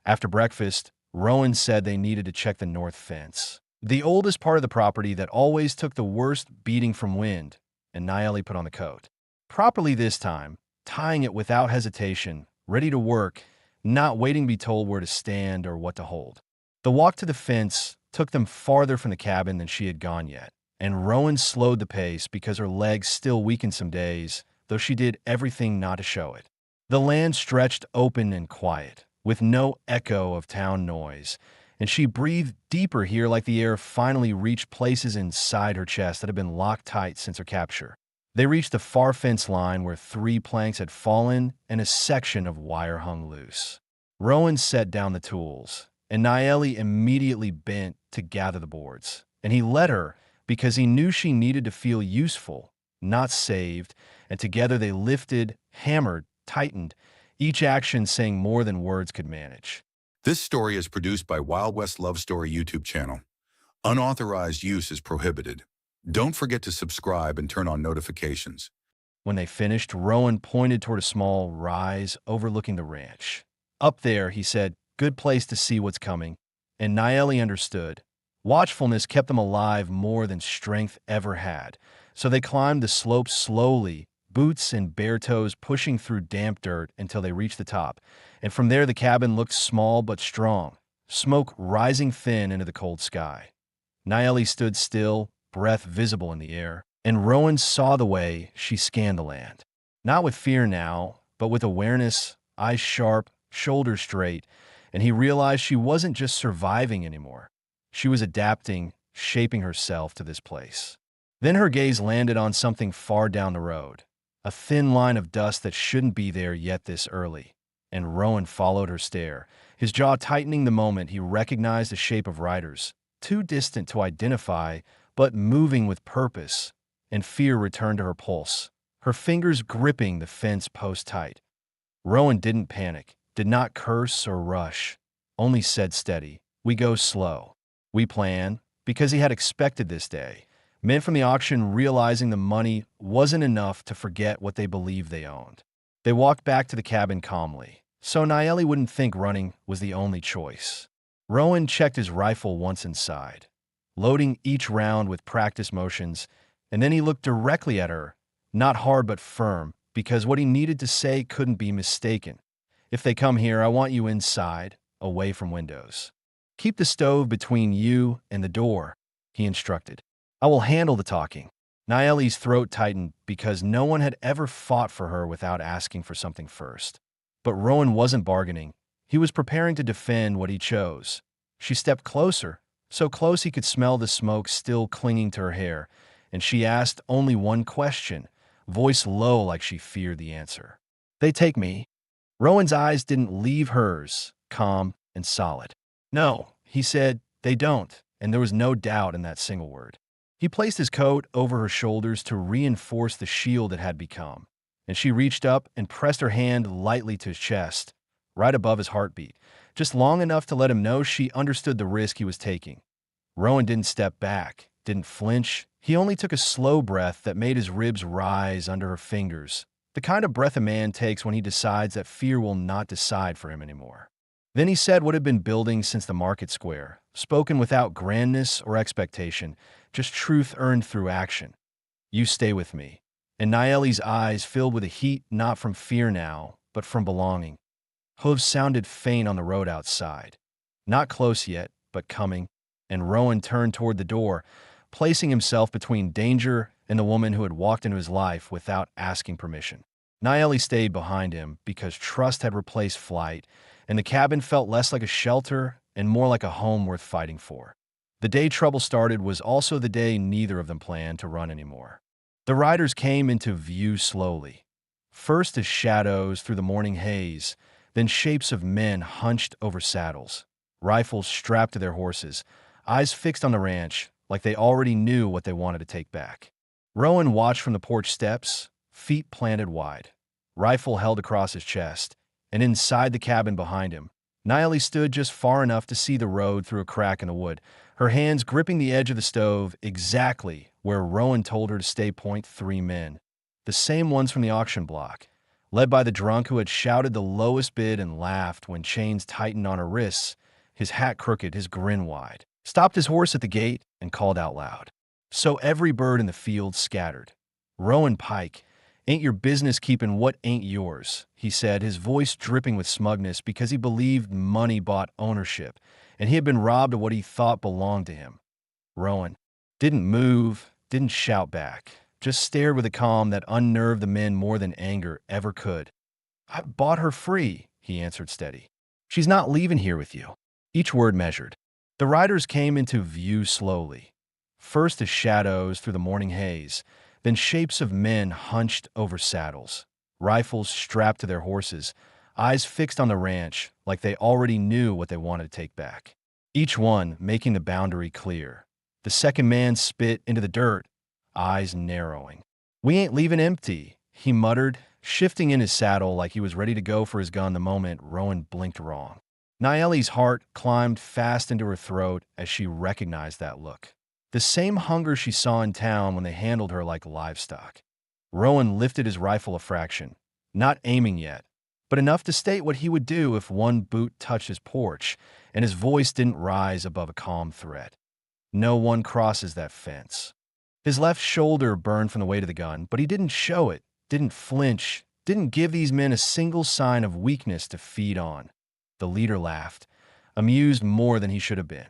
Speaker 2: After breakfast, Rowan said they needed to check the north fence, the oldest part of the property that always took the worst beating from wind, and Naeli put on the coat. Properly this time, tying it without hesitation, ready to work, not waiting to be told where to stand or what to hold. The walk to the fence took them farther from the cabin than she had gone yet, and Rowan slowed the pace because her legs still weakened some days, though she did everything not to show it. The land stretched open and quiet, with no echo of town noise, and she breathed deeper here like the air finally reached places inside her chest that had been locked tight since her capture. They reached the far fence line where 3 planks had fallen and a section of wire hung loose. Rowan set down the tools, and Naeli immediately bent to gather the boards, and he let her because he knew she needed to feel useful, not saved, and together they lifted, hammered, tightened, each action saying more than words could manage.
Speaker 1: This story is produced by Wild West Love Story YouTube channel. Unauthorized use is prohibited. Don't forget to subscribe and turn on notifications.
Speaker 2: When they finished, Rowan pointed toward a small rise overlooking the ranch. Up there, he said, good place to see what's coming. And Naeli understood. Watchfulness kept them alive more than strength ever had. So they climbed the slope slowly, boots and bare toes pushing through damp dirt until they reached the top. And from there the cabin looked small but strong, smoke rising thin into the cold sky. Naeli stood still, breath visible in the air, and Rowan saw the way she scanned the land. Not with fear now, but with awareness, eyes sharp, shoulders straight, and he realized she wasn't just surviving anymore. She was adapting, shaping herself to this place. Then her gaze landed on something far down the road, a thin line of dust that shouldn't be there yet this early. And Rowan followed her stare, his jaw tightening the moment he recognized the shape of riders, too distant to identify, but moving with purpose, and fear returned to her pulse, her fingers gripping the fence post tight. Rowan didn't panic, did not curse or rush, only said steady, "We go slow. We plan," because he had expected this day. Men from the auction realizing the money wasn't enough to forget what they believed they owned. They walked back to the cabin calmly, so Naeli wouldn't think running was the only choice. Rowan checked his rifle once inside, loading each round with practice motions, and then he looked directly at her, not hard but firm, because what he needed to say couldn't be mistaken. "If they come here, I want you inside, away from windows. Keep the stove between you and the door," he instructed. "I will handle the talking." Naeli's throat tightened because no one had ever fought for her without asking for something first. But Rowan wasn't bargaining. He was preparing to defend what he chose. She stepped closer, so close he could smell the smoke still clinging to her hair, and she asked only one question, voice low like she feared the answer. "They take me?" Rowan's eyes didn't leave hers, calm and solid. "No," he said, "they don't," and there was no doubt in that single word. He placed his coat over her shoulders to reinforce the shield it had become, and she reached up and pressed her hand lightly to his chest, right above his heartbeat, just long enough to let him know she understood the risk he was taking. Rowan didn't step back, didn't flinch. He only took a slow breath that made his ribs rise under her fingers, the kind of breath a man takes when he decides that fear will not decide for him anymore. Then he said what had been building since the market square, spoken without grandness or expectation, just truth earned through action. "You stay with me." And Naeli's eyes filled with a heat not from fear now, but from belonging. Hooves sounded faint on the road outside. Not close yet, but coming, and Rowan turned toward the door, placing himself between danger and the woman who had walked into his life without asking permission. Naeli stayed behind him because trust had replaced flight, and the cabin felt less like a shelter and more like a home worth fighting for. The day trouble started was also the day neither of them planned to run anymore. The riders came into view slowly, first as shadows through the morning haze, then shapes of men hunched over saddles, rifles strapped to their horses, eyes fixed on the ranch like they already knew what they wanted to take back. Rowan watched from the porch steps, feet planted wide, rifle held across his chest, and inside the cabin behind him, Naeli stood just far enough to see the road through a crack in the wood, her hands gripping the edge of the stove exactly where Rowan told her to stay point 3 men, the same ones from the auction block, led by the drunk who had shouted the lowest bid and laughed when chains tightened on her wrists, his hat crooked, his grin wide, stopped his horse at the gate, and called out loud. So every bird in the field scattered. "Rowan Pike, ain't your business keeping what ain't yours," he said, his voice dripping with smugness because he believed money bought ownership, and he had been robbed of what he thought belonged to him. Rowan didn't move, didn't shout back, just stared with a calm that unnerved the men more than anger ever could. "I bought her free," he answered steady. "She's not leaving here with you." Each word measured. The riders came into view slowly, first as shadows through the morning haze, then shapes of men hunched over saddles, rifles strapped to their horses, eyes fixed on the ranch like they already knew what they wanted to take back. Each one making the boundary clear. The second man spit into the dirt, eyes narrowing. "We ain't leaving empty," he muttered, shifting in his saddle like he was ready to go for his gun the moment Rowan blinked wrong. Naeli's heart climbed fast into her throat as she recognized that look. The same hunger she saw in town when they handled her like livestock. Rowan lifted his rifle a fraction, not aiming yet, but enough to state what he would do if one boot touched his porch, and his voice didn't rise above a calm threat. No one crosses that fence. His left shoulder burned from the weight of the gun, but he didn't show it, didn't flinch, didn't give these men a single sign of weakness to feed on. The leader laughed, amused more than he should have been.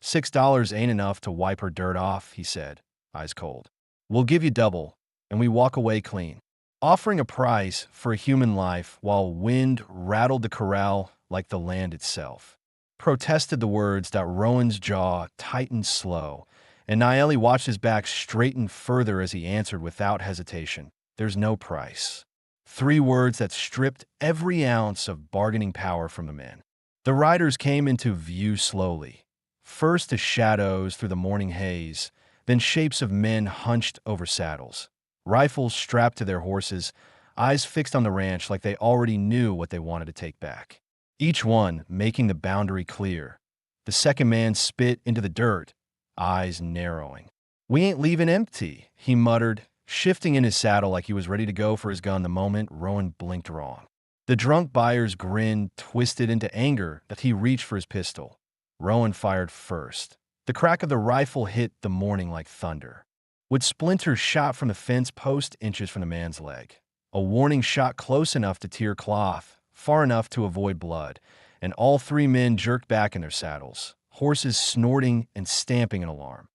Speaker 2: $6 ain't enough to wipe her dirt off, he said, eyes cold. We'll give you double, and we walk away clean. Offering a price for a human life while wind rattled the corral like the land itself. Protested the words that Rowan's jaw tightened slow, and Naeli watched his back straighten further as he answered without hesitation. There's no price. 3 words that stripped every ounce of bargaining power from the men. The riders came into view slowly. First as shadows through the morning haze, then shapes of men hunched over saddles. Rifles strapped to their horses, eyes fixed on the ranch like they already knew what they wanted to take back. Each one making the boundary clear. The second man spit into the dirt, eyes narrowing. We ain't leaving empty, he muttered, shifting in his saddle like he was ready to go for his gun the moment Rowan blinked wrong. The drunk buyer's grin twisted into anger that he reached for his pistol. Rowan fired first. The crack of the rifle hit the morning like thunder. With splinters shot from the fence post inches from the man's leg. A warning shot close enough to tear cloth, far enough to avoid blood, and all 3 men jerked back in their saddles, horses snorting and stamping in alarm.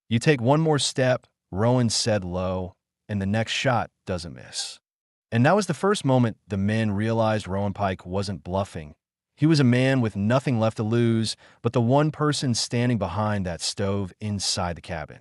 Speaker 2: You take one more step, Rowan said low, and the next shot doesn't miss. And that was the first moment the men realized Rowan Pike wasn't bluffing. He was a man with nothing left to lose but the one person standing behind that stove inside the cabin.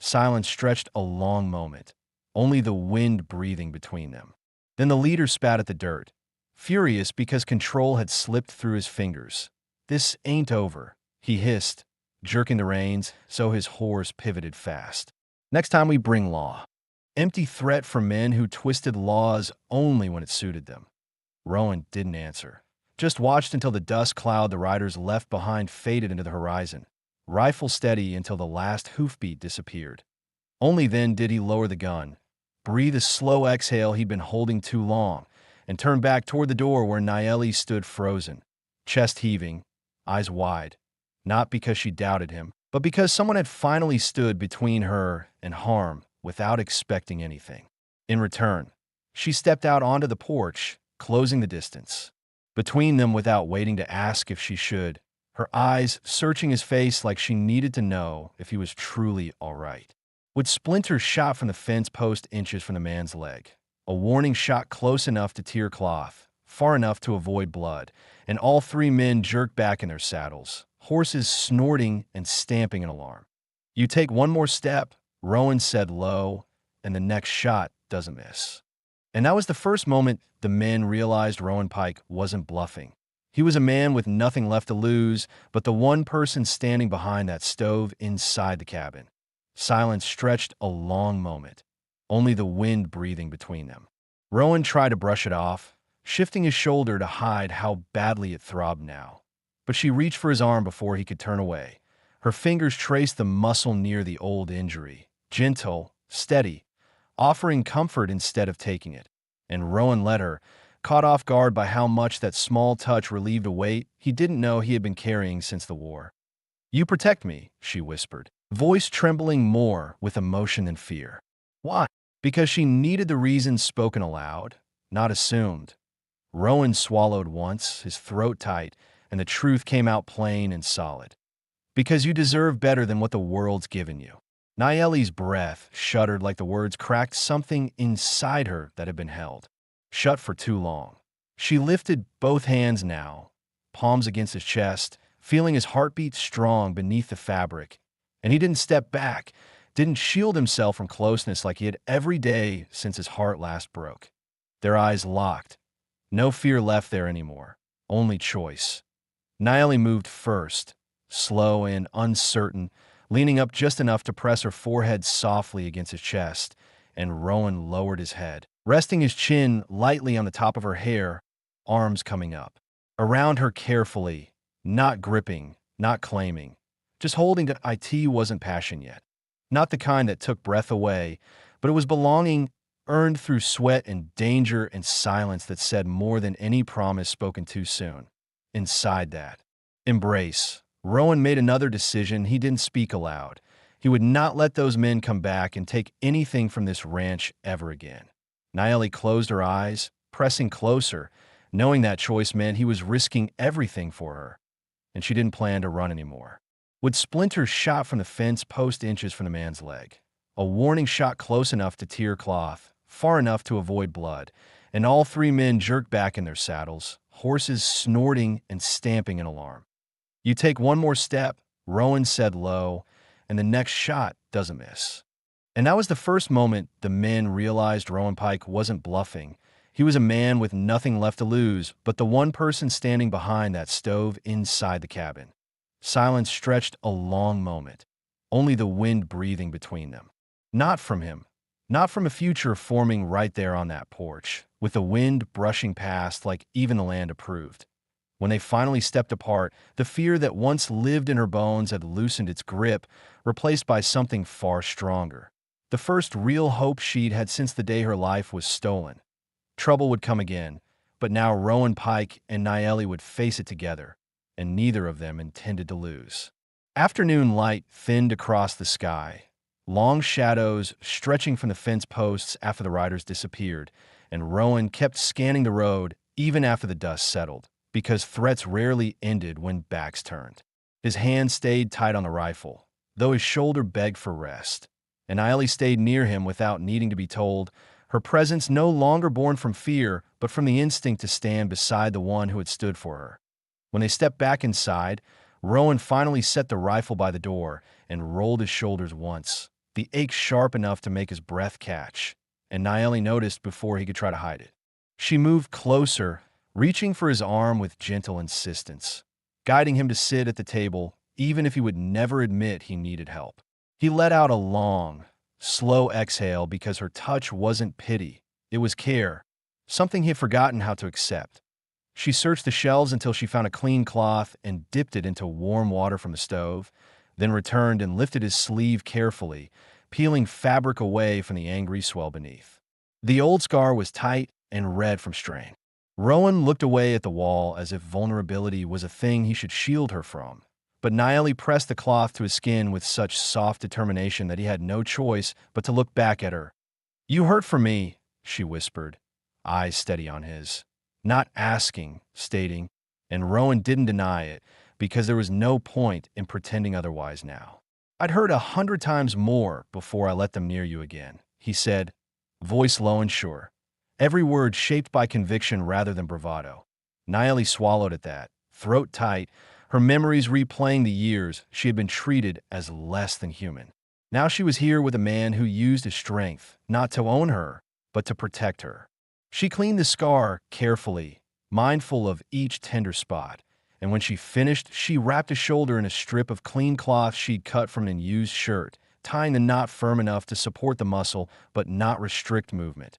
Speaker 2: Silence stretched a long moment, only the wind breathing between them. Then the leader spat at the dirt, furious because control had slipped through his fingers. This ain't over, he hissed, jerking the reins so his horse pivoted fast. Next time we bring law. Empty threat for men who twisted laws only when it suited them. Rowan didn't answer, just watched until the dust cloud the riders left behind faded into the horizon, rifle steady until the last hoofbeat disappeared. Only then did he lower the gun, breathe a slow exhale he'd been holding too long, and turn back toward the door where Naeli stood frozen, chest heaving, eyes wide, not because she doubted him, but because someone had finally stood between her and harm without expecting anything. In return, she stepped out onto the porch, closing the distance. Between them without waiting to ask if she should, her eyes searching his face like she needed to know if he was truly all right. With splinters shot from the fence post inches from the man's leg, a warning shot close enough to tear cloth, far enough to avoid blood, and all 3 men jerked back in their saddles, horses snorting and stamping in alarm. You take one more step, Rowan said low, and the next shot doesn't miss. And that was the first moment the men realized Rowan Pike wasn't bluffing. He was a man with nothing left to lose but the one person standing behind that stove inside the cabin. Silence stretched a long moment, only the wind breathing between them. Rowan tried to brush it off, shifting his shoulder to hide how badly it throbbed now. But she reached for his arm before he could turn away. Her fingers traced the muscle near the old injury, gentle, steady, offering comfort instead of taking it. And Rowan let her, caught off guard by how much that small touch relieved a weight he didn't know he had been carrying since the war. You protect me, she whispered, voice trembling more with emotion than fear. Why? Because she needed the reason spoken aloud, not assumed. Rowan swallowed once, his throat tight, and the truth came out plain and solid. Because you deserve better than what the world's given you. Naeli's breath shuddered like the words cracked something inside her that had been held, shut for too long. She lifted both hands now, palms against his chest, feeling his heartbeat strong beneath the fabric. And he didn't step back, didn't shield himself from closeness like he had every day since his heart last broke. Their eyes locked. No fear left there anymore, only choice. Naeli moved first, slow and uncertain, leaning up just enough to press her forehead softly against his chest, and Rowan lowered his head, resting his chin lightly on the top of her hair, arms coming up. Around her carefully, Not gripping, not claiming, just holding that it wasn't passion yet. Not the kind that took breath away, but it was belonging earned through sweat and danger and silence that said more than any promise spoken too soon. Inside that embrace, Rowan made another decision he didn't speak aloud. He would not let those men come back and take anything from this ranch ever again. Naeli closed her eyes, pressing closer, knowing that choice meant he was risking everything for her, and she didn't plan to run anymore. With splinters shot from the fence post inches from the man's leg, a warning shot close enough to tear cloth, far enough to avoid blood, and all three men jerked back in their saddles, horses snorting and stamping in alarm. You take one more step, Rowan said low, and the next shot doesn't miss. And that was the first moment the men realized Rowan Pike wasn't bluffing. He was a man with nothing left to lose but the one person standing behind that stove inside the cabin. Silence stretched a long moment, only the wind breathing between them. Not from him, not from a future forming right there on that porch, with the wind brushing past like even the land approved. When they finally stepped apart, the fear that once lived in her bones had loosened its grip, replaced by something far stronger. The first real hope she'd had since the day her life was stolen. Trouble would come again, but now Rowan Pike and Naeli would face it together, and neither of them intended to lose. Afternoon light thinned across the sky, long shadows stretching from the fence posts after the riders disappeared, and Rowan kept scanning the road even after the dust settled, because threats rarely ended when backs turned. His hand stayed tight on the rifle, though his shoulder begged for rest, and Naeli stayed near him without needing to be told, her presence no longer born from fear, but from the instinct to stand beside the one who had stood for her. When they stepped back inside, Rowan finally set the rifle by the door and rolled his shoulders once, the ache sharp enough to make his breath catch, and Naeli noticed before he could try to hide it. She moved closer, reaching for his arm with gentle insistence, guiding him to sit at the table, even if he would never admit he needed help. He let out a long, slow exhale because her touch wasn't pity, it was care, something he had forgotten how to accept. She searched the shelves until she found a clean cloth and dipped it into warm water from the stove, then returned and lifted his sleeve carefully, peeling fabric away from the angry swell beneath. The old scar was tight and red from strain. Rowan looked away at the wall as if vulnerability was a thing he should shield her from, but Naeli pressed the cloth to his skin with such soft determination that he had no choice but to look back at her. "You hurt for me," she whispered, eyes steady on his. Not asking, stating, and Rowan didn't deny it, because there was no point in pretending otherwise now. "I'd hurt 100 times more before I let them near you again," he said, voice low and sure, every word shaped by conviction rather than bravado. Naeli swallowed at that, throat tight, her memories replaying the years she had been treated as less than human. Now she was here with a man who used his strength, not to own her, but to protect her. She cleaned the scar carefully, mindful of each tender spot, and when she finished, she wrapped a shoulder in a strip of clean cloth she'd cut from an used shirt, tying the knot firm enough to support the muscle but not restrict movement.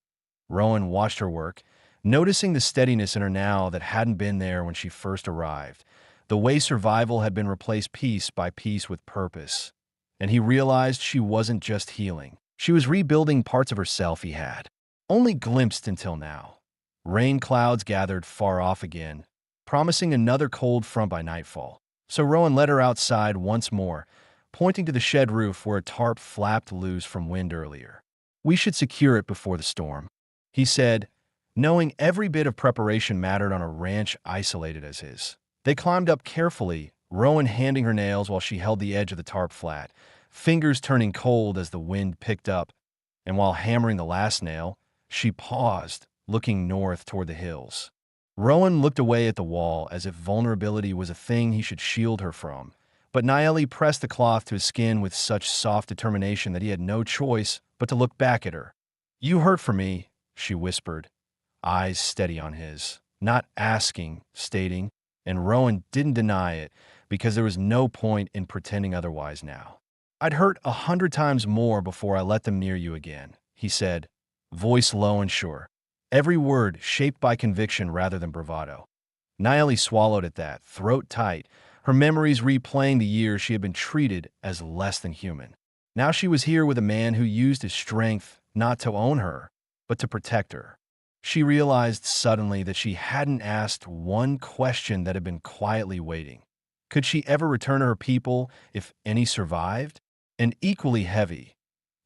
Speaker 2: Rowan watched her work, noticing the steadiness in her now that hadn't been there when she first arrived, the way survival had been replaced piece by piece with purpose. And he realized she wasn't just healing. She was rebuilding parts of herself he had only glimpsed until now. Rain clouds gathered far off again, promising another cold front by nightfall. So Rowan led her outside once more, pointing to the shed roof where a tarp flapped loose from wind earlier. "We should secure it before the storm," he said, knowing every bit of preparation mattered on a ranch isolated as his. They climbed up carefully, Rowan handing her nails while she held the edge of the tarp flat, fingers turning cold as the wind picked up, and while hammering the last nail, she paused, looking north toward the hills. Rowan looked away at the wall as if vulnerability was a thing he should shield her from, but Naeli pressed the cloth to his skin with such soft determination that he had no choice but to look back at her. "You hurt for me," she whispered, eyes steady on his, not asking, stating, and Rowan didn't deny it, because there was no point in pretending otherwise now. "I'd hurt 100 times more before I let them near you again," he said, voice low and sure, every word shaped by conviction rather than bravado. Naeli swallowed at that, throat tight, her memories replaying the years she had been treated as less than human. Now she was here with a man who used his strength not to own her, but to protect her. She realized suddenly that she hadn't asked one question that had been quietly waiting. Could she ever return to her people if any survived? And equally heavy,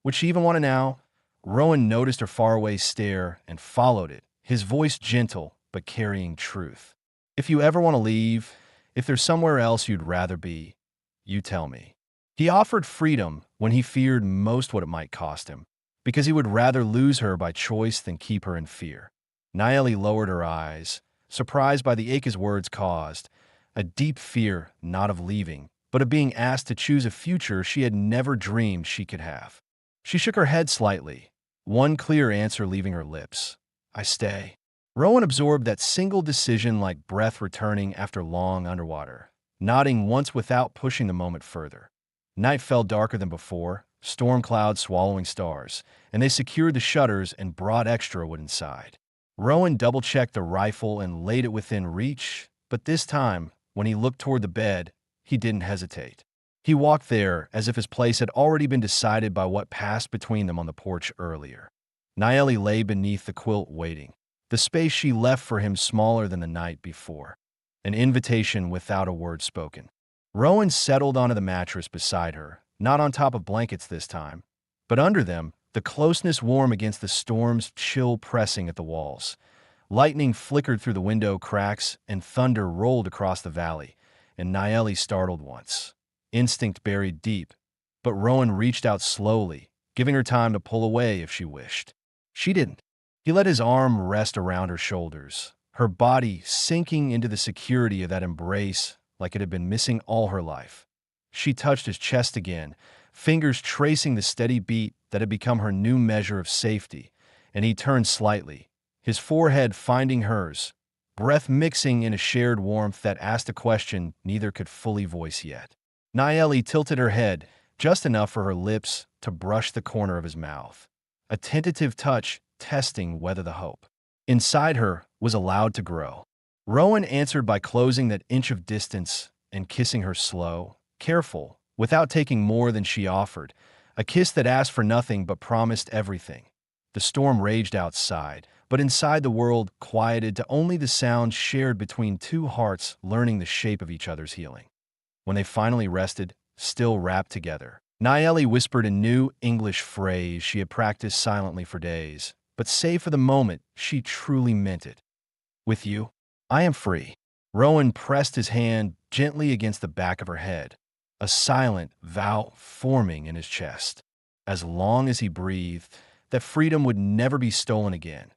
Speaker 2: would she even want to now? Rowan noticed her faraway stare and followed it, his voice gentle but carrying truth. If you ever want to leave, if there's somewhere else you'd rather be, you tell me. He offered freedom when he feared most what it might cost him, because he would rather lose her by choice than keep her in fear. Naeli lowered her eyes, surprised by the ache his words caused, a deep fear not of leaving, but of being asked to choose a future she had never dreamed she could have. She shook her head slightly, one clear answer leaving her lips. I stay. Rowan absorbed that single decision like breath returning after long underwater, nodding once without pushing the moment further. Night fell darker than before, storm clouds swallowing stars, and they secured the shutters and brought extra wood inside. Rowan double-checked the rifle and laid it within reach, but this time, when he looked toward the bed, he didn't hesitate. He walked there as if his place had already been decided by what passed between them on the porch earlier. Naeli lay beneath the quilt waiting, the space she left for him smaller than the night before, an invitation without a word spoken. Rowan settled onto the mattress beside her, not on top of blankets this time, but under them, the closeness warm against the storm's chill pressing at the walls. Lightning flickered through the window cracks and thunder rolled across the valley, and Naeli startled once. Instinct buried deep, but Rowan reached out slowly, giving her time to pull away if she wished. She didn't. He let his arm rest around her shoulders, her body sinking into the security of that embrace like it had been missing all her life. She touched his chest again, fingers tracing the steady beat that had become her new measure of safety, and he turned slightly, his forehead finding hers, breath mixing in a shared warmth that asked a question neither could fully voice yet. Naeli tilted her head, just enough for her lips to brush the corner of his mouth, a tentative touch testing whether the hope inside her was allowed to grow. Rowan answered by closing that inch of distance and kissing her slow, careful, without taking more than she offered, a kiss that asked for nothing but promised everything. The storm raged outside, but inside the world quieted to only the sound shared between two hearts learning the shape of each other's healing. When they finally rested, still wrapped together, Naeli whispered a new English phrase she had practiced silently for days, but save for the moment, she truly meant it. With you, I am free. Rowan pressed his hand gently against the back of her head, a silent vow forming in his chest. As long as he breathed, that freedom would never be stolen again.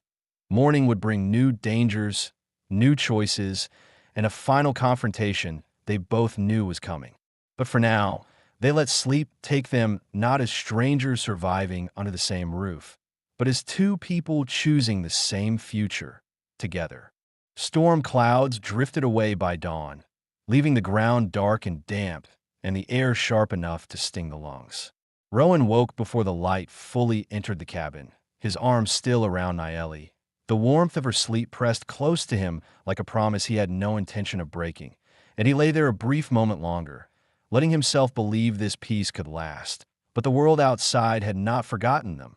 Speaker 2: Morning would bring new dangers, new choices, and a final confrontation they both knew was coming. But for now, they let sleep take them not as strangers surviving under the same roof, but as two people choosing the same future together. Storm clouds drifted away by dawn, leaving the ground dark and damp and the air sharp enough to sting the lungs. Rowan woke before the light fully entered the cabin, his arms still around Naeli, the warmth of her sleep pressed close to him like a promise he had no intention of breaking, and he lay there a brief moment longer, letting himself believe this peace could last. But the world outside had not forgotten them.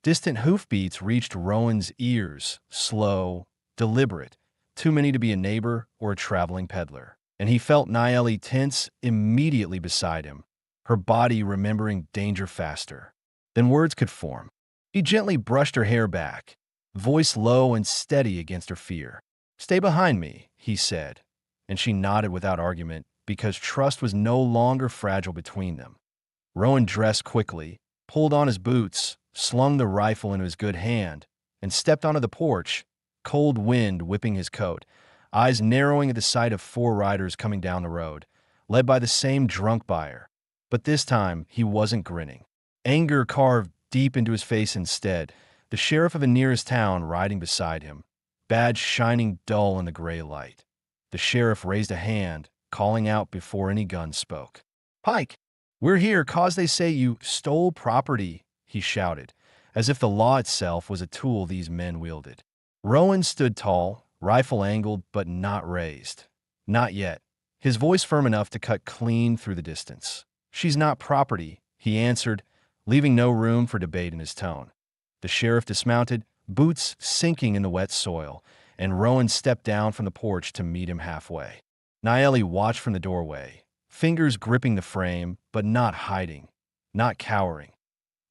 Speaker 2: Distant hoofbeats reached Rowan's ears, slow, deliberate, too many to be a neighbor or a traveling peddler. And he felt Naeli tense immediately beside him, her body remembering danger faster than words could form. He gently brushed her hair back, voice low and steady against her fear. "Stay behind me," he said, and she nodded without argument because trust was no longer fragile between them. Rowan dressed quickly, pulled on his boots, slung the rifle into his good hand, and stepped onto the porch, cold wind whipping his coat, eyes narrowing at the sight of 4 riders coming down the road, led by the same drunk buyer. But this time, he wasn't grinning. Anger carved deep into his face instead, the sheriff of the nearest town riding beside him, badge shining dull in the gray light. The sheriff raised a hand, calling out before any gun spoke. "Pike, we're here 'cause they say you stole property," he shouted, as if the law itself was a tool these men wielded. Rowan stood tall, rifle angled but not raised. Not yet. His voice firm enough to cut clean through the distance. She's not property, he answered, leaving no room for debate in his tone. The sheriff dismounted, boots sinking in the wet soil, and Rowan stepped down from the porch to meet him halfway. Naeli watched from the doorway, fingers gripping the frame, but not hiding, not cowering,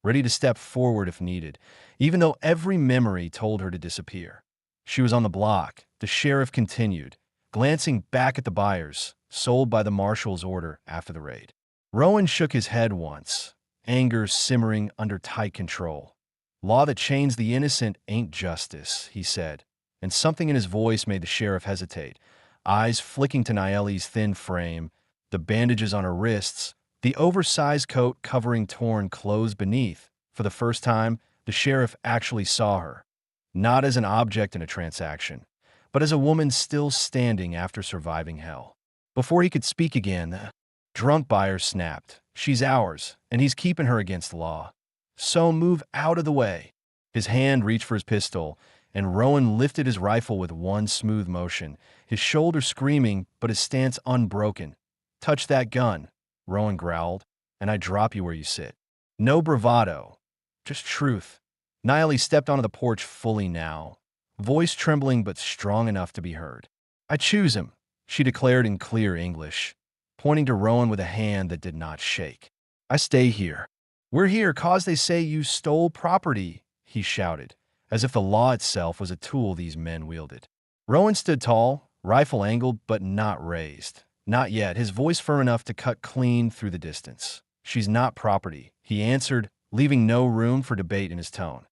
Speaker 2: ready to step forward if needed, even though every memory told her to disappear. She was on the block, the sheriff continued, glancing back at the buyers, sold by the marshal's order after the raid. Rowan shook his head once, anger simmering under tight control. Law that chains the innocent ain't justice, he said, and something in his voice made the sheriff hesitate, eyes flicking to Naeli's thin frame, the bandages on her wrists, the oversized coat covering torn clothes beneath. For the first time, the sheriff actually saw her, not as an object in a transaction, but as a woman still standing after surviving hell. Before he could speak again, the drunk buyer snapped, "She's ours, and he's keeping her against the law. So move out of the way." His hand reached for his pistol, and Rowan lifted his rifle with one smooth motion, his shoulder screaming but his stance unbroken. "Touch that gun," Rowan growled, "and I drop you where you sit." No bravado, just truth. Naeli stepped onto the porch fully now, voice trembling but strong enough to be heard. "I choose him," she declared in clear English, pointing to Rowan with a hand that did not shake. "I stay here. We're here 'cause they say you stole property," he shouted, as if the law itself was a tool these men wielded. Rowan stood tall, rifle angled but not raised. Not yet, his voice firm enough to cut clean through the distance. "She's not property," he answered, leaving no room for debate in his tone.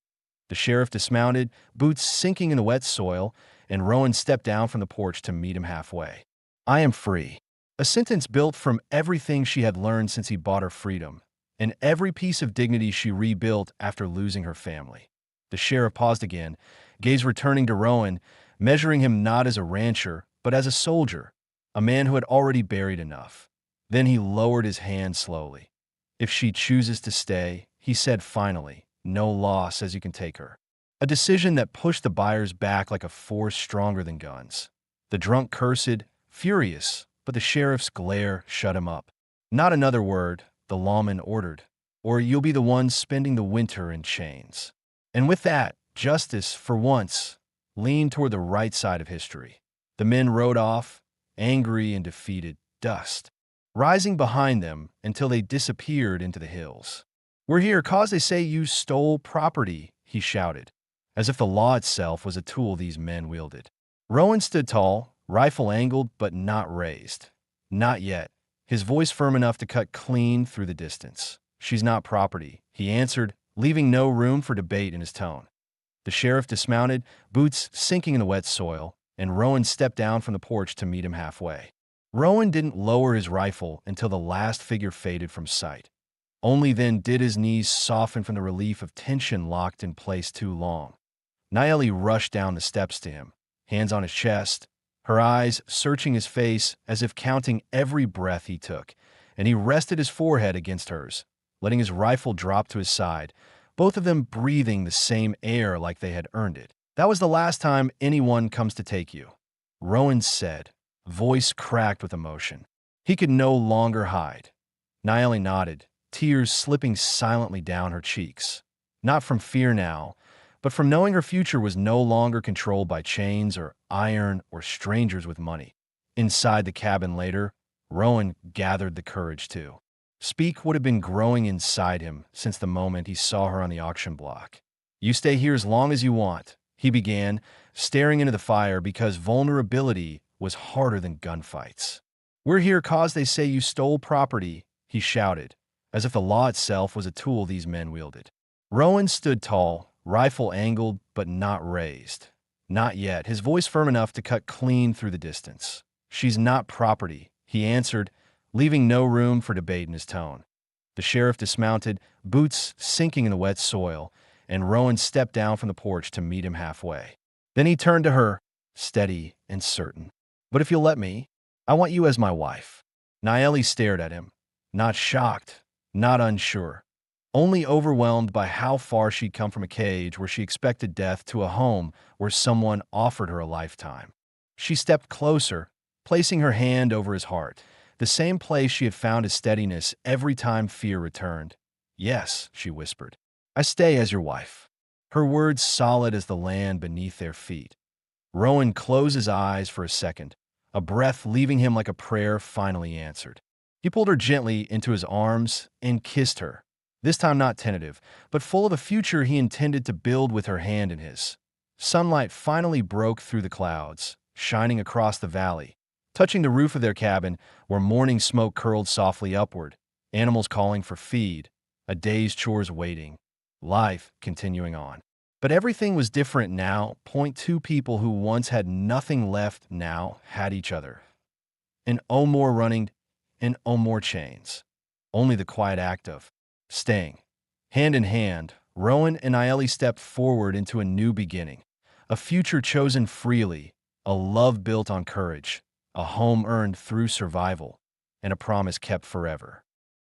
Speaker 2: The sheriff dismounted, boots sinking in the wet soil, and Rowan stepped down from the porch to meet him halfway. "I am free." A sentence built from everything she had learned since he bought her freedom, and every piece of dignity she rebuilt after losing her family. The sheriff paused again, gaze returning to Rowan, measuring him not as a rancher, but as a soldier, a man who had already buried enough. Then he lowered his hand slowly. "If she chooses to stay," he said finally, "no law says you can take her." A decision that pushed the buyers back like a force stronger than guns. The drunk cursed, furious, but the sheriff's glare shut him up. "Not another word," the lawman ordered, "or you'll be the one spending the winter in chains." And with that, justice, for once, leaned toward the right side of history. The men rode off, angry and defeated, dust rising behind them until they disappeared into the hills. "We're here 'cause they say you stole property," he shouted, as if the law itself was a tool these men wielded. Rowan stood tall, rifle angled but not raised. Not yet, his voice firm enough to cut clean through the distance. "She's not property," he answered, leaving no room for debate in his tone. The sheriff dismounted, boots sinking in the wet soil, and Rowan stepped down from the porch to meet him halfway. Rowan didn't lower his rifle until the last figure faded from sight. Only then did his knees soften from the relief of tension locked in place too long. Naeli rushed down the steps to him, hands on his chest, her eyes searching his face as if counting every breath he took, and he rested his forehead against hers, letting his rifle drop to his side, both of them breathing the same air like they had earned it. "That was the last time anyone comes to take you," Rowan said, voice cracked with emotion. He could no longer hide. Naeli nodded, tears slipping silently down her cheeks. Not from fear now, but from knowing her future was no longer controlled by chains or iron or strangers with money. Inside the cabin later, Rowan gathered the courage to speak what had been growing inside him since the moment he saw her on the auction block. "You stay here as long as you want," he began, staring into the fire because vulnerability was harder than gunfights. "We're here 'cause they say you stole property," he shouted, as if the law itself was a tool these men wielded. Rowan stood tall, rifle angled but not raised. Not yet, his voice firm enough to cut clean through the distance. "She's not property," he answered, leaving no room for debate in his tone. The sheriff dismounted, boots sinking in the wet soil, and Rowan stepped down from the porch to meet him halfway. Then he turned to her, steady and certain. "But if you'll let me, I want you as my wife." Naeli stared at him, not shocked, not unsure, only overwhelmed by how far she'd come from a cage where she expected death to a home where someone offered her a lifetime. She stepped closer, placing her hand over his heart, the same place she had found his steadiness every time fear returned. "Yes," she whispered, "I stay as your wife." Her words solid as the land beneath their feet. Rowan closed his eyes for a second, a breath leaving him like a prayer finally answered. He pulled her gently into his arms and kissed her, this time not tentative, but full of a future he intended to build with her hand in his. Sunlight finally broke through the clouds, shining across the valley, touching the roof of their cabin where morning smoke curled softly upward, animals calling for feed, a day's chores waiting, life continuing on. But everything was different now. Two people who once had nothing left now had each other. And no more running, and no more chains. Only the quiet act of staying. Hand in hand, Rowan and Aieli stepped forward into a new beginning, a future chosen freely, a love built on courage, a home earned through survival, and a promise kept forever.